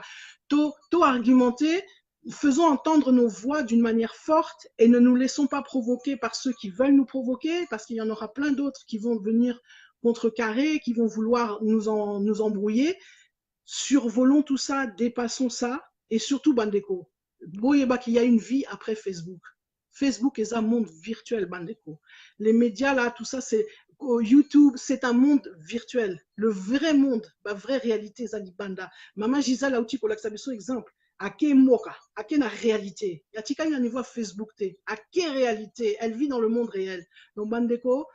Tout argumenter, faisons entendre nos voix d'une manière forte et ne nous laissons pas provoquer par ceux qui veulent nous provoquer, parce qu'il y en aura plein d'autres qui vont venir contrecarrer, qui vont vouloir nous embrouiller. Survolons tout ça, dépassons ça, et surtout, Bandeko, Boyeba qu'il y a une vie après Facebook. Facebook est un monde virtuel, Bandeko. Les médias, là, tout ça, c'est YouTube, c'est un monde virtuel. Le vrai monde, la vraie réalité, Zali Banda. Maman Gisèle, là, où tu peux exemple. À quelle moka, à quelle réalité? Il y a un niveau Facebook, à quelle réalité? Elle vit dans le monde réel. Donc, Bandeko,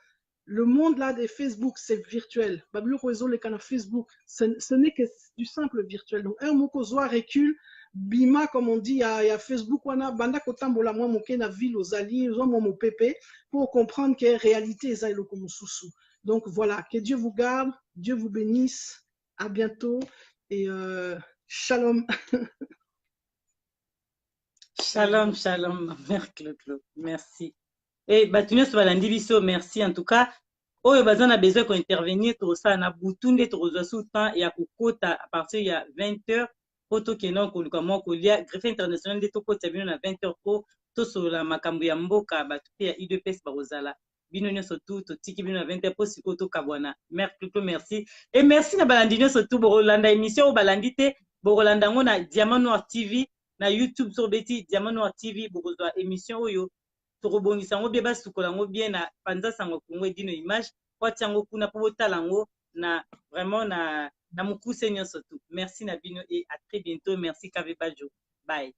le monde là des Facebook, c'est virtuel. Babylon réseau les canaux Facebook, ce n'est que du simple virtuel. Donc, un mot qu'on recule, bima, comme on dit, il y a Facebook, on a banda kotambola moi moké na ville aux alliés, aux mon pépé, pour comprendre que réalité est là comme sous. Donc voilà, que Dieu vous garde, Dieu vous bénisse, à bientôt et shalom. Shalom, shalom, mère Claude, merci. Et Batunia Sobalandi Biso, merci en tout cas. Oyo bazana besoin qu'on intervenir tout ça na butunde tout sous temps et à kokota à partir il y a 20h poto kenon ko luka ko lia greffe international de to kota bino na 20h ko to sur la makambo ya mboka batu ya IDPS barozala bino nyo surtout to tiki bino na 20h po siko to kabwana merci et merci na balandi nyo surtout borolanda émission balandi te borolanda ngo na Diamant Noir TV na YouTube sur Betty Diamant Noir TV borozwa émission oyo tokobongisa yango bien basukola yango bien na panza sango kongo edino image kwati yango kuna po botala yango na vraiment na mukuse nyonso tout merci na bino et à très bientôt merci Kave Bajo bye.